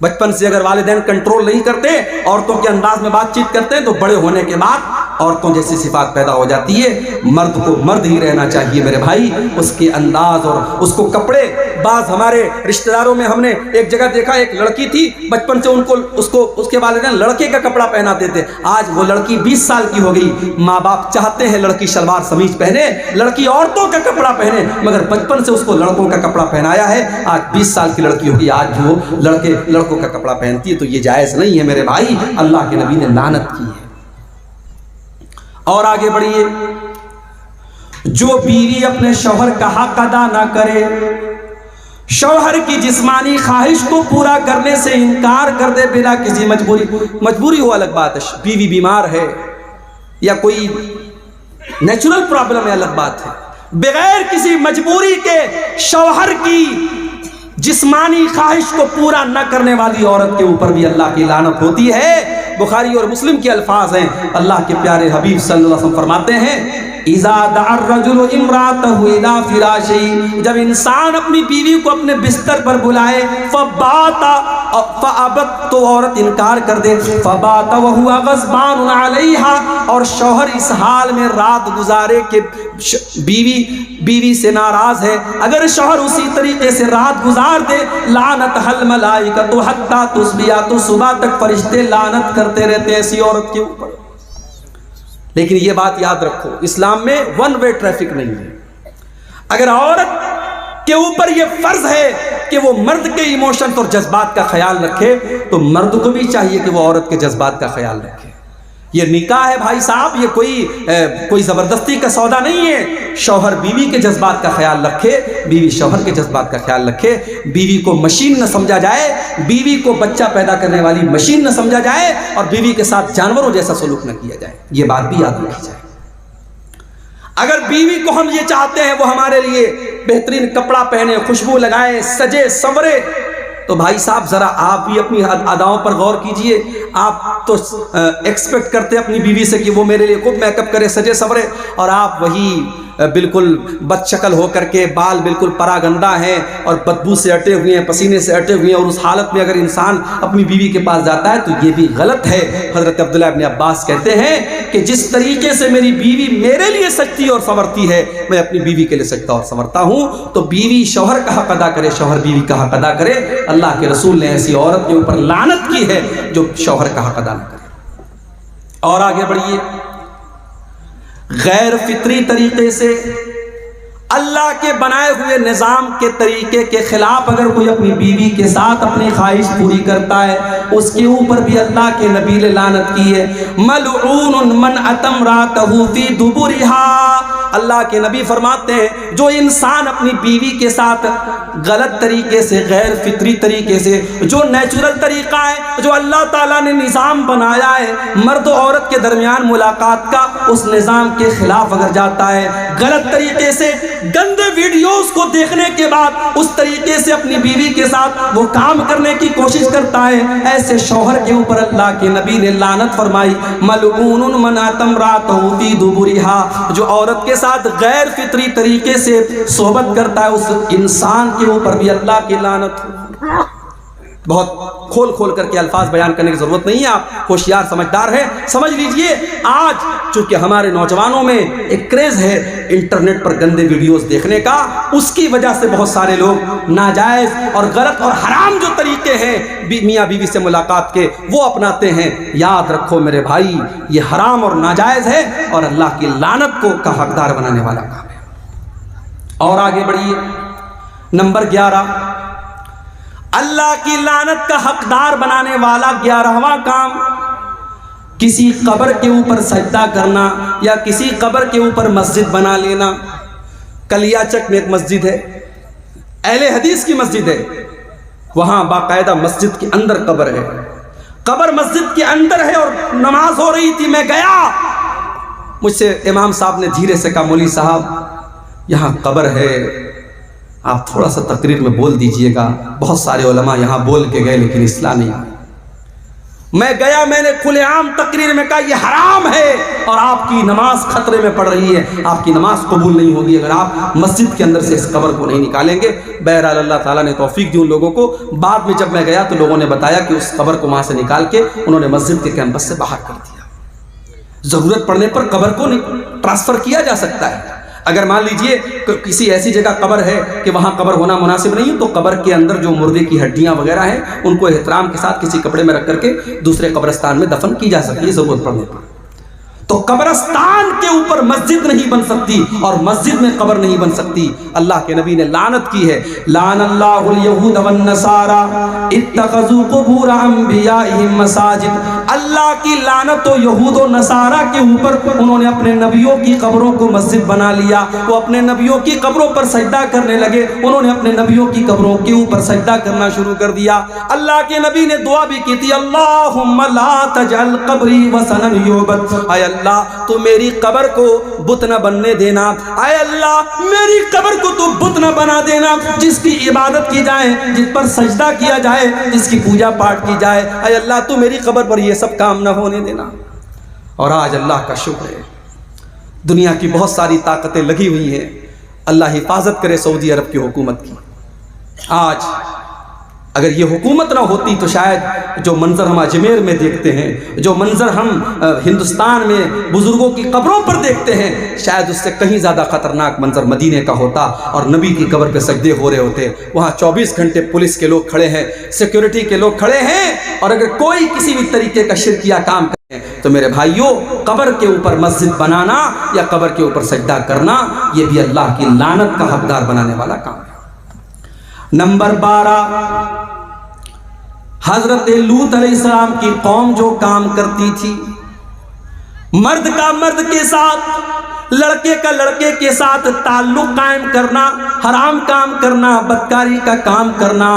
بچپن سے اگر والدین کنٹرول نہیں کرتے، عورتوں کے انداز میں بات چیت کرتے ہیں تو بڑے ہونے کے بعد عورتوں جیسی صفات پیدا ہو جاتی ہے۔ مرد کو مرد ہی رہنا چاہیے میرے بھائی، اس کے انداز اور اس کو کپڑے۔ بعض ہمارے رشتہ داروں میں ہم نے ایک جگہ دیکھا، ایک لڑکی تھی، بچپن سے اس کے والدین لڑکے کا کپڑا پہناتے تھے۔ آج وہ لڑکی 20 سال کی ہو گئی، ماں باپ چاہتے ہیں لڑکی شلوار سمیج پہنے، لڑکی عورتوں کا کپڑا پہنے، مگر بچپن سے اس کو لڑکوں کا کپڑا پہنایا ہے۔ آج 20 سال کی لڑکی ہوگی، آج وہ لڑکوں کا کپڑا پہنتی ہے، تو یہ جائز نہیں ہے میرے بھائی، اللہ کے نبی نے لعنت کی ہے۔ اور آگے بڑھیے، جو بیوی اپنے شوہر کا حق ادا نہ کرے، شوہر کی جسمانی خواہش کو پورا کرنے سے انکار کر دے بنا کسی مجبوری ہو الگ بات ہے، بیوی بیمار ہے یا کوئی نیچرل پرابلم ہے الگ بات ہے، بغیر کسی مجبوری کے شوہر کی جسمانی خواہش کو پورا نہ کرنے والی عورت کے اوپر بھی اللہ کی لعنت ہوتی ہے۔ بخاری اور مسلم کے الفاظ ہیں. اللہ کے پیارے حبیب صلی اللہ علیہ وسلم فرماتے ہیں اذا دعا الرجل امراته الى فراشه، جب انسان اپنی بیوی کو اپنے بستر پر بلائے، فبات فابت، تو عورت انکار کر دے، فبات وهو غضبان علیها، اور شوہر اس حال میں رات گزارے کہ بیوی سے ناراض ہے، اگر شوہر اسی طریقے سے رات گزار دے، لعنت الملائکۃ حتی تصبح، تو صبح تک فرشتے لعنت کرتے رہتے ہیں ایسی عورت کے اوپر. لیکن یہ بات یاد رکھو، اسلام میں ون وے ٹریفک نہیں ہے. اگر عورت کے اوپر یہ فرض ہے کہ وہ مرد کے ایموشن اور جذبات کا خیال رکھے، تو مرد کو بھی چاہیے کہ وہ عورت کے جذبات کا خیال رکھے. یہ نکاح ہے بھائی صاحب، یہ کوئی زبردستی کا سودا نہیں ہے. شوہر بیوی کے جذبات کا خیال رکھے، بیوی شوہر کے جذبات کا خیال رکھے. بیوی کو مشین نہ سمجھا جائے، بیوی کو بچہ پیدا کرنے والی مشین نہ سمجھا جائے، اور بیوی کے ساتھ جانوروں جیسا سلوک نہ کیا جائے. یہ بات بھی یاد رکھی جائے. اگر بیوی کو ہم یہ چاہتے ہیں وہ ہمارے لیے بہترین کپڑا پہنے، خوشبو لگائے، سجے سنورے، تو بھائی صاحب ذرا آپ بھی اپنی اداؤں پر غور کیجئے. آپ تو ایکسپیکٹ کرتے اپنی بیوی سے کہ وہ میرے لیے خود میک اپ کرے، سجے سورے، اور آپ وہی بالکل بد شکل ہو کر کے، بال بالکل پراگندہ ہیں اور بدبو سے اٹے ہوئے ہیں، پسینے سے اٹے ہوئے ہیں، اور اس حالت میں اگر انسان اپنی بیوی کے پاس جاتا ہے تو یہ بھی غلط ہے. حضرت عبداللہ ابن عباس کہتے ہیں کہ جس طریقے سے میری بیوی میرے لیے سجتی اور سنورتی ہے، میں اپنی بیوی کے لیے سجتا اور سنورتا ہوں. تو بیوی شوہر کا حق ادا کرے، شوہر بیوی کا حق ادا کرے. اللہ کے رسول نے ایسی عورت کے اوپر لعنت کی ہے جو شوہر کا حق ادا نہ کرے. اور آگے بڑھیے. غیر فطری طریقے سے اللہ کے بنائے ہوئے نظام کے طریقے کے خلاف اگر کوئی اپنی بیوی کے ساتھ اپنی خواہش پوری کرتا ہے، اس کے اوپر بھی اللہ کے نبی نے لعنت کی ہے. ملعون من اتى امرأته في دبرها، اللہ کے نبی فرماتے ہیں جو انسان اپنی بیوی کے ساتھ غلط طریقے سے، غیر فطری طریقے سے، جو نیچرل طریقہ ہے، جو اللہ تعالیٰ نے نظام بنایا ہے مرد و عورت کے درمیان ملاقات کا، اس نظام کے خلاف اگر جاتا ہے، غلط طریقے سے گندے ویڈیوز کو دیکھنے کے بعد اس طریقے سے اپنی بیوی کے ساتھ وہ کام کرنے کی کوشش کرتا ہے، ایسے شوہر کے اوپر اللہ کے نبی نے لعنت فرمائی. ملعون من اتى امرأته في دبرها، جو عورت کے ساتھ غیر فطری طریقے سے صحبت کرتا ہے، اس انسان کے اوپر بھی اللہ کی لعنت. بہت کھول کھول کر کے الفاظ بیان کرنے کی ضرورت نہیں ہے، آپ ہوشیار سمجھدار ہیں. سمجھ لیجئے آج چونکہ ہمارے نوجوانوں میں ایک کریز ہے انٹرنیٹ پر گندے ویڈیوز دیکھنے کا، اس کی وجہ سے بہت سارے لوگ ناجائز اور غلط اور حرام جو طریقے ہیں میاں بیوی سے ملاقات کے وہ اپناتے ہیں. یاد رکھو میرے بھائی، یہ حرام اور ناجائز ہے اور اللہ کی لعنت کو کا حقدار بنانے والا کام ہے. اور آگے بڑھیے. نمبر 11، اللہ کی لعنت کا حقدار بنانے والا 11واں کام، کسی قبر کے اوپر سجدہ کرنا یا کسی قبر کے اوپر مسجد بنا لینا. کلیاچک میں ایک مسجد ہے، اہل حدیث کی مسجد ہے، وہاں باقاعدہ مسجد کے اندر قبر ہے، قبر مسجد کے اندر ہے، اور نماز ہو رہی تھی، میں گیا، مجھ سے امام صاحب نے دھیرے سے کہا مولوی صاحب یہاں قبر ہے، آپ تھوڑا سا تقریر میں بول دیجئے گا. بہت سارے علماء یہاں بول کے گئے لیکن اصلاح نہیں آئی. میں گیا، میں نے کھلے عام تقریر میں کہا یہ حرام ہے اور آپ کی نماز خطرے میں پڑ رہی ہے، آپ کی نماز قبول نہیں ہوگی اگر آپ مسجد کے اندر سے اس قبر کو نہیں نکالیں گے. بہرحال اللہ تعالیٰ نے توفیق دی ان لوگوں کو. بعد میں جب میں گیا تو لوگوں نے بتایا کہ اس قبر کو وہاں سے نکال کے انہوں نے مسجد کے کیمپس سے باہر کر دیا. ضرورت پڑنے پر قبر کو ٹرانسفر کیا جا سکتا ہے. اگر مان لیجئے کسی ایسی جگہ قبر ہے کہ وہاں قبر ہونا مناسب نہیں ہے تو قبر کے اندر جو مردے کی ہڈیاں وغیرہ ہیں ان کو احترام کے ساتھ کسی کپڑے میں رکھ کر کے دوسرے قبرستان میں دفن کی جا سکتی ہے ضرورت پڑنے پر. تو قبرستان کے اوپر مسجد نہیں بن سکتی اور مسجد میں قبر نہیں بن سکتی. اللہ کے نبی نے لعنت کی ہے. لعن اللہ الیہود والنصارى اتخذوا قبور انبیائہم مساجد. اللہ کی لعنت و یہود و نصارہ کے اوپر، انہوں نے اپنے نبیوں کی قبروں کو مسجد بنا لیا. وہ اپنے نبیوں کی قبروں پر سجدہ کرنے لگے، انہوں نے اپنے نبیوں کی قبروں کے اوپر سجدہ کرنا شروع کر دیا. اللہ کے نبی نے دعا بھی کی تھی، اللہم لا تجعل قبری وثنا یعبد. اے اللہ تو میری قبر کو بت نہ بننے دینا، اے اللہ میری قبر کو تو بت نہ بنا دینا، جس کی عبادت کی جائے، جس پر سجدہ کیا جائے، جس کی پوجا پاٹ کی جائے، اے اللہ تو میری قبر پر یہ سب کام نہ ہونے دینا۔ اور آج اللہ کا شکر ہے دنیا کی بہت ساری طاقتیں لگی ہوئی ہیں، اللہ حفاظت کرے سعودی عرب کی حکومت کی۔ آج اگر یہ حکومت نہ ہوتی تو شاید جو منظر ہم اجمیر میں دیکھتے ہیں، جو منظر ہم ہندوستان میں بزرگوں کی قبروں پر دیکھتے ہیں، شاید اس سے کہیں زیادہ خطرناک منظر مدینے کا ہوتا، اور نبی کی قبر پہ سجدے ہو رہے ہوتے۔ وہاں 24 گھنٹے پولیس کے لوگ کھڑے ہیں، سیکیورٹی کے لوگ کھڑے ہیں، اور اگر کوئی کسی بھی طریقے کا شرکیہ کام کرے تو میرے بھائیوں، قبر کے اوپر مسجد بنانا یا قبر کے اوپر سجدہ کرنا یہ بھی اللہ کی لعنت کا حقدار بنانے والا کام ہے۔ نمبر 12، حضرت لوط علیہ السلام کی قوم جو کام کرتی تھی، مرد کا مرد کے ساتھ، لڑکے کا لڑکے کے ساتھ تعلق قائم کرنا، حرام کام کرنا، بدکاری کا کام کرنا،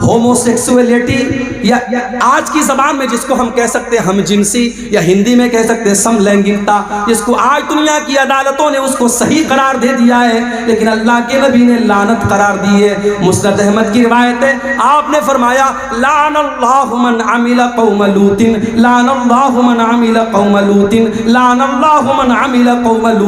ہومو سیکسولیٹی، یا آج کی زبان میں جس کو ہم کہہ سکتے ہیں ہم جنسی، یا ہندی میں کہہ سکتے ہیں سم لینگنگتا، جس کو آج دنیا کی عدالتوں نے اس کو صحیح قرار دے دیا ہے، لیکن اللہ کے نبی نے لعنت قرار دی ہے۔ مسند احمد کی روایت ہے، آپ نے فرمایا لعن اللہ من عمل قوم لوط، لعن اللہ من عمل قوم لوط، لعن اللہ من عمل قوم لوط،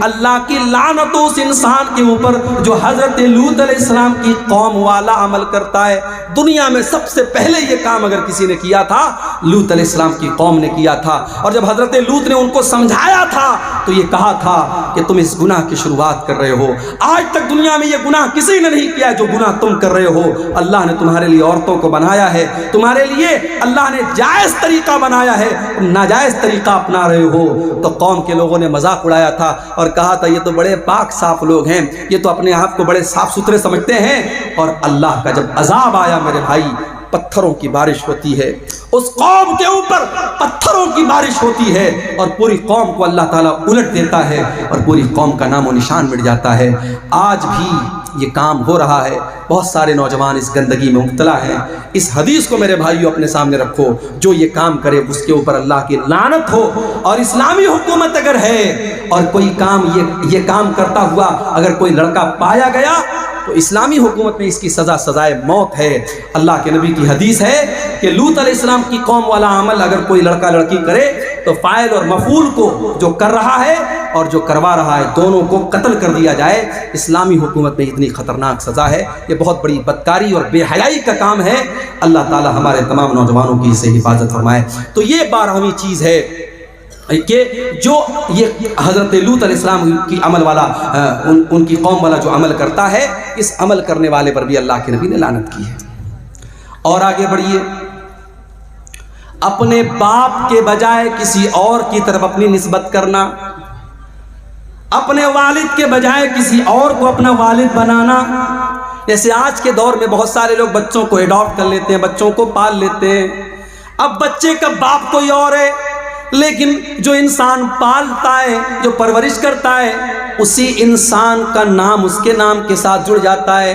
اللہ کی لعنت اس انسان کے اوپر جو حضرت لوط علیہ السلام کی قوم والا عمل کرتا ہے۔ دنیا میں سب سے پہلے یہ کام اگر کسی نے کیا تھا، لوط علیہ السلام کی قوم نے کیا تھا، اور جب حضرت لوط نے ان کو سمجھایا تھا تو یہ کہا تھا کہ تم اس گناہ کی شروعات کر رہے ہو، آج تک دنیا میں یہ گناہ کسی نے نہیں کیا جو گناہ تم کر رہے ہو۔ اللہ نے تمہارے لیے عورتوں کو بنایا ہے، تمہارے لیے اللہ نے جائز طریقہ بنایا ہے، تم ناجائز طریقہ اپنا رہے ہو۔ تو قوم کے لوگوں نے مذاق اڑایا تھا اور کہا تھا یہ تو بڑے پاک صاف لوگ ہیں، یہ تو اپنے آپ کو بڑے صاف ستھرے سمجھتے ہیں۔ اور اللہ کا جب عذاب آیا میرے بھائی، پتھروں کی بارش ہوتی ہے، اس قوم کے اوپر پتھروں کی بارش ہوتی ہے، اور پوری قوم کو اللہ تعالیٰ الٹ دیتا ہے، اور پوری قوم کا نام و نشان مٹ جاتا ہے۔ آج بھی یہ کام ہو رہا ہے، بہت سارے نوجوان اس گندگی میں مبتلا ہیں۔ اس حدیث کو میرے بھائیوں اپنے سامنے رکھو، جو یہ کام کرے اس کے اوپر اللہ کی لعنت ہو۔ اور اسلامی حکومت اگر ہے اور کوئی کام یہ کام کرتا ہوا اگر کوئی لڑکا پایا گیا تو اسلامی حکومت میں اس کی سزا سزائے موت ہے۔ اللہ کے نبی کی حدیث ہے کہ لوط علیہ السلام کی قوم والا عمل اگر کوئی لڑکا لڑکی کرے تو فاعل اور مفعول کو، جو کر رہا ہے اور جو کروا رہا ہے، دونوں کو قتل کر دیا جائے۔ اسلامی حکومت میں اتنی خطرناک سزا ہے، یہ بہت بڑی بدکاری اور بے حیائی کا کام ہے۔ اللہ تعالی ہمارے تمام نوجوانوں کی اس سے حفاظت فرمائے۔ تو یہ 12ویں چیز ہے کہ جو یہ حضرت لوط علیہ السلام کی عمل والا، ان کی قوم والا جو عمل کرتا ہے، اس عمل کرنے والے پر بھی اللہ کے نبی نے لعنت کی ہے۔ اور آگے بڑھیے، اپنے باپ کے بجائے کسی اور کی طرف اپنی نسبت کرنا، اپنے والد کے بجائے کسی اور کو اپنا والد بنانا۔ جیسے آج کے دور میں بہت سارے لوگ بچوں کو ایڈاپٹ کر لیتے ہیں، بچوں کو پال لیتے ہیں۔ اب بچے کا باپ کوئی اور ہے، لیکن جو انسان پالتا ہے، جو پرورش کرتا ہے، اسی انسان کا نام اس کے نام کے ساتھ جڑ جاتا ہے۔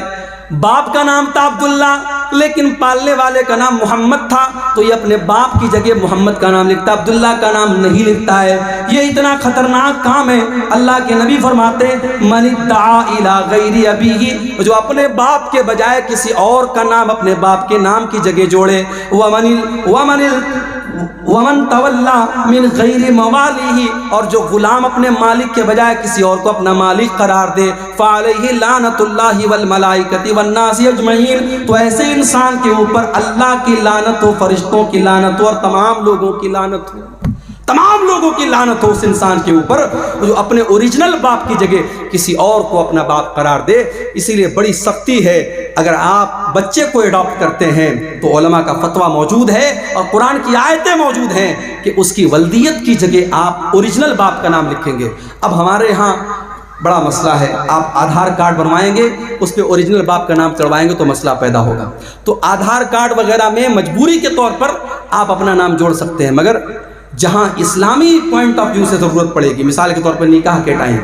باپ کا نام تھا عبداللہ، لیکن پالنے والے کا نام محمد تھا، تو یہ اپنے باپ کی جگہ محمد کا نام لکھتا ہے، عبداللہ کا نام نہیں لکھتا ہے۔ یہ اتنا خطرناک کام ہے۔ اللہ کے نبی فرماتے من ادعا الی غیر ابیہ، جو اپنے باپ کے بجائے کسی اور کا نام اپنے باپ کے نام کی جگہ جوڑے، ومن تولا من غیر موالیہ، اور جو غلام اپنے مالک کے بجائے کسی اور کو اپنا مالک قرار دے، فعلیہ لعنت اللہ والملائکۃ والناس اجمعین، تو ایسے انسان کے اوپر اللہ کی لعنت ہو، فرشتوں کی لعنت ہو، اور تمام لوگوں کی لعنت ہو، تمام لوگوں کی لعنت ہو اس انسان کے اوپر جو اپنے اوریجنل باپ کی جگہ کسی اور کو اپنا باپ قرار دے۔ اسی لیے بڑی سختی ہے، اگر آپ بچے کو اڈاپٹ کرتے ہیں تو علماء کا فتویٰ موجود ہے اور قرآن کی آیتیں موجود ہیں کہ اس کی ولدیت کی جگہ آپ اوریجنل باپ کا نام لکھیں گے۔ اب ہمارے ہاں بڑا مسئلہ ہے، آپ آدھار کارڈ بنوائیں گے، اس پہ اوریجنل باپ کا نام چڑھوائیں گے تو مسئلہ پیدا ہوگا۔ تو آدھار کارڈ وغیرہ میں مجبوری کے طور پر آپ اپنا نام جوڑ سکتے ہیں، مگر جہاں اسلامی پوائنٹ آف ویو سے ضرورت پڑے گی، مثال کے طور پر نکاح کے ٹائم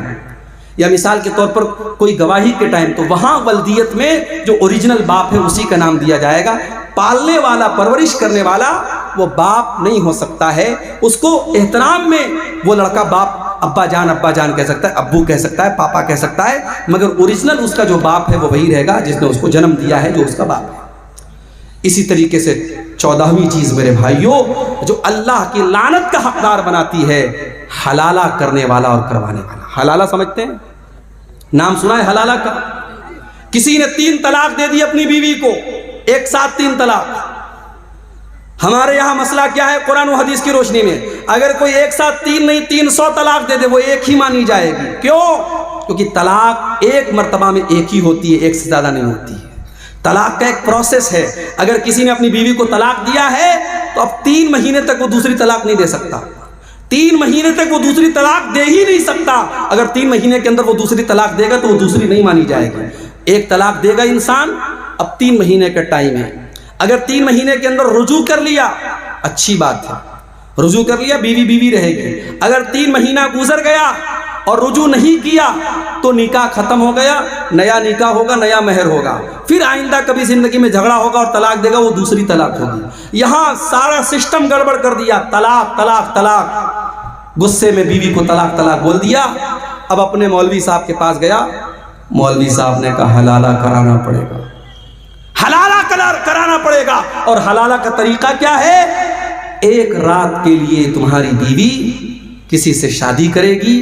یا مثال کے طور پر کوئی گواہی کے ٹائم، تو وہاں ولدیت میں جو اوریجنل باپ ہے اسی کا نام دیا جائے گا۔ پالنے والا، پرورش کرنے والا، وہ باپ نہیں ہو سکتا ہے. اس کو احترام میں وہ لڑکا باپ ابا جان کہہ سکتا ہے, ابو کہہ سکتا ہے, پاپا کہہ سکتا ہے, مگر اوریجنل اس کا جو باپ ہے وہ وہی رہے گا جس نے اس کو جنم دیا ہے, جو اس کا باپ ہے. اسی طریقے سے 14ویں چیز میرے بھائیوں جو اللہ کی لعنت کا حقدار بناتی ہے, حلالہ کرنے والا اور کروانے والا. حلالہ سمجھتے ہیں؟ نام سنا ہے حلالہ کا؟ کسی نے 3 طلاق دے دی اپنی بیوی کو, ایک ساتھ 3 طلاق. ہمارے یہاں مسئلہ کیا ہے قرآن و حدیث کی روشنی میں؟ اگر کوئی ایک ساتھ 3 نہیں 300 طلاق دے دے وہ ایک ہی مانی جائے گی. کیوں؟ کیونکہ طلاق ایک مرتبہ میں ایک ہی ہوتی ہے, ایک سے زیادہ نہیں ہوتی ہے. طلاق کا ایک پروسیس ہے. اگر کسی نے اپنی بیوی کو طلاق دیا ہے تو اب 3 مہینے تک وہ دوسری طلاق نہیں دے سکتا. 3 مہینے تک وہ دوسری طلاق دے ہی نہیں سکتا. اگر 3 مہینے کے اندر وہ دوسری طلاق دے گا تو وہ دوسری نہیں مانی جائے گی. ایک طلاق دے گا انسان, اب 3 مہینے کا ٹائم ہے. اگر 3 مہینے کے اندر رجوع کر لیا اچھی بات ہے, رجوع کر لیا بیوی رہے گی. اگر 3 مہینہ گزر گیا اور رجوع نہیں کیا تو نکاح ختم ہو گیا, نیا نکاح ہوگا, نیا مہر ہوگا. پھر آئندہ کبھی زندگی میں جھگڑا ہوگا اور طلاق دے گا, وہ دوسری طلاق ہوگی. یہاں سارا سسٹم گڑبڑ کر دیا, طلاق طلاق طلاق. غصے میں بیوی کو طلاق طلاق بول دیا. اب اپنے مولوی صاحب کے پاس گیا, مولوی صاحب نے کہا حلالہ کرانا پڑے گا, حلالہ کرانا پڑے گا. اور حلالہ کا طریقہ کیا ہے؟ ایک رات کے لیے تمہاری بیوی کسی سے شادی کرے گی,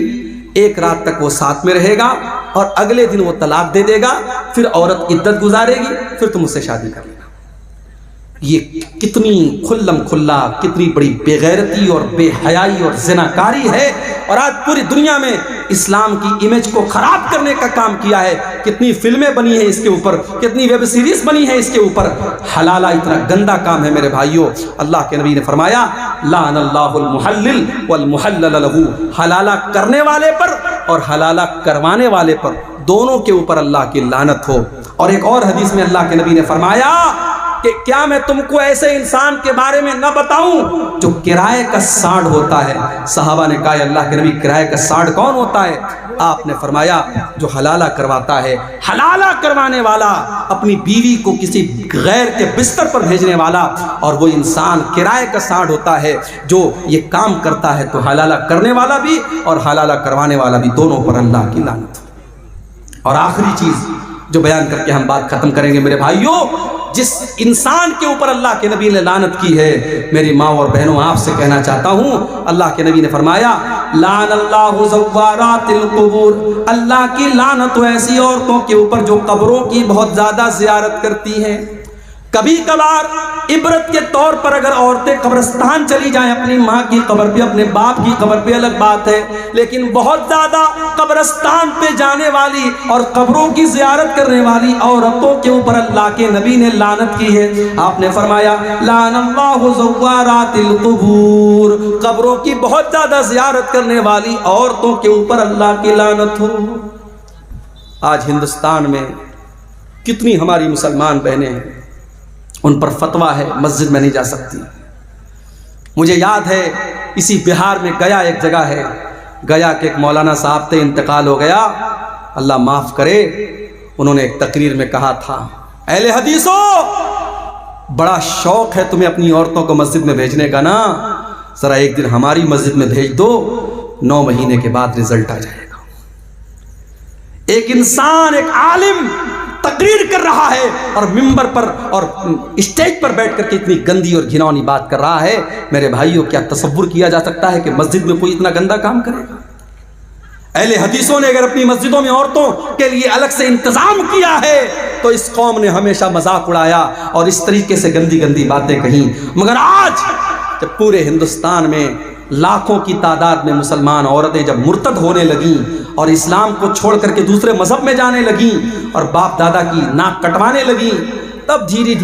ایک رات تک وہ ساتھ میں رہے گا اور اگلے دن وہ طلاق دے دے گا. پھر عورت عدت گزارے گی, پھر تم اس سے شادی کر لینا. یہ کتنی کھلم کھلا, کتنی بڑی بے غیرتی اور بے حیائی اور زناکاری ہے. اور آج پوری دنیا میں اسلام کی امیج کو خراب کرنے کا کام کیا ہے. کتنی فلمیں بنی ہیں اس کے اوپر, کتنی ویب سیریز بنی ہیں اس کے اوپر. حلالہ اتنا گندا کام ہے میرے بھائیوں. اللہ کے نبی نے فرمایا لعن اللہ المحلل والمحلل له. حلالہ کرنے والے پر اور حلالہ کروانے والے پر دونوں کے اوپر اللہ کی لعنت ہو. اور ایک اور حدیث میں اللہ کے نبی نے فرمایا کہ کیا میں تم کو ایسے انسان کے بارے میں نہ بتاؤں جو کرائے کا سانڈ ہوتا ہے؟ صحابہ نے کہا اللہ کے نبی کرائے کا سانڈ کون ہوتا ہے؟ آپ نے فرمایا جو حلالہ کرواتا ہے. حلالہ کروانے والا اپنی بیوی کو کسی غیر کے بستر پر بھیجنے والا, اور وہ انسان کرائے کا سانڈ ہوتا ہے جو یہ کام کرتا ہے. تو حلالہ کرنے والا بھی اور حلالہ کروانے والا بھی دونوں پر اللہ کی لعنت. اور آخری چیز جو بیان کر کے ہم بات ختم کریں گے میرے بھائیوں, جس انسان کے اوپر اللہ کے نبی نے لعنت کی ہے, میری ماں اور بہنوں آپ سے کہنا چاہتا ہوں, اللہ کے نبی نے فرمایا لعن اللہ زوارات القبور. اللہ کی لعنت ایسی عورتوں کے اوپر جو قبروں کی بہت زیادہ زیارت کرتی ہیں. کبھی کبھار عبرت کے طور پر اگر عورتیں قبرستان چلی جائیں, اپنی ماں کی قبر پہ, اپنے باپ کی قبر پہ, الگ بات ہے, لیکن بہت زیادہ قبرستان پہ جانے والی اور قبروں کی زیارت کرنے والی عورتوں کے اوپر اللہ کے نبی نے لعنت کی ہے. آپ نے فرمایا لعن اللہ زوارات القبور. قبروں کی بہت زیادہ زیارت کرنے والی عورتوں کے اوپر اللہ کی لعنت ہو. آج ہندوستان میں کتنی ہماری مسلمان بہنیں ہیں, ان پر فتویٰ ہے مسجد میں نہیں جا سکتی. مجھے یاد ہے اسی بہار میں گیا ایک جگہ ہے, گیا کہ ایک مولانا صاحب تھے, انتقال ہو گیا, اللہ معاف کرے. انہوں نے ایک تقریر میں کہا تھا اہل حدیثوں بڑا شوق ہے تمہیں اپنی عورتوں کو مسجد میں بھیجنے کا نا, ذرا ایک دن ہماری مسجد میں بھیج دو, 9 مہینے کے بعد رزلٹ آ جائے گا. ایک انسان, ایک عالم تقریر کر رہا ہے اور ممبر پر اور اسٹیج پر بیٹھ کر کے اتنی گندی اور گھناؤنی بات کر رہا ہے. میرے بھائیوں کیا تصور کیا جا سکتا ہے کہ مسجد میں کوئی اتنا گندا کام کرے گا؟ اہل حدیثوں نے اگر اپنی مسجدوں میں عورتوں کے لیے الگ سے انتظام کیا ہے تو اس قوم نے ہمیشہ مذاق اڑایا اور اس طریقے سے گندی گندی باتیں کہیں. مگر آج جب پورے ہندوستان میں لاکھوں کی تعداد میں مسلمان عورتیں جب مرتد ہونے لگیں اور اسلام کو چھوڑ کر کے دوسرے مذہب میں جانے لگیں اور باپ دادا کی ناک کٹوانے لگیں, تب دھیرے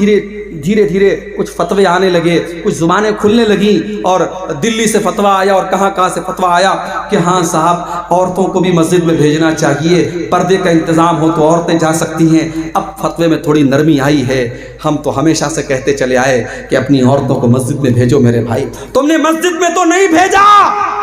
دھیرے کچھ فتوے آنے لگے, کچھ زبانیں کھلنے لگیں, اور دلی سے فتویٰ آیا اور کہاں سے فتویٰ آیا کہ ہاں صاحب عورتوں کو بھی مسجد میں بھیجنا چاہیے, پردے کا انتظام ہو تو عورتیں جا سکتی ہیں. اب فتوے میں تھوڑی نرمی آئی ہے. ہم تو ہمیشہ سے کہتے چلے آئے کہ اپنی عورتوں کو مسجد میں بھیجو. میرے بھائی تم نے مسجد میں تو نہیں بھیجا,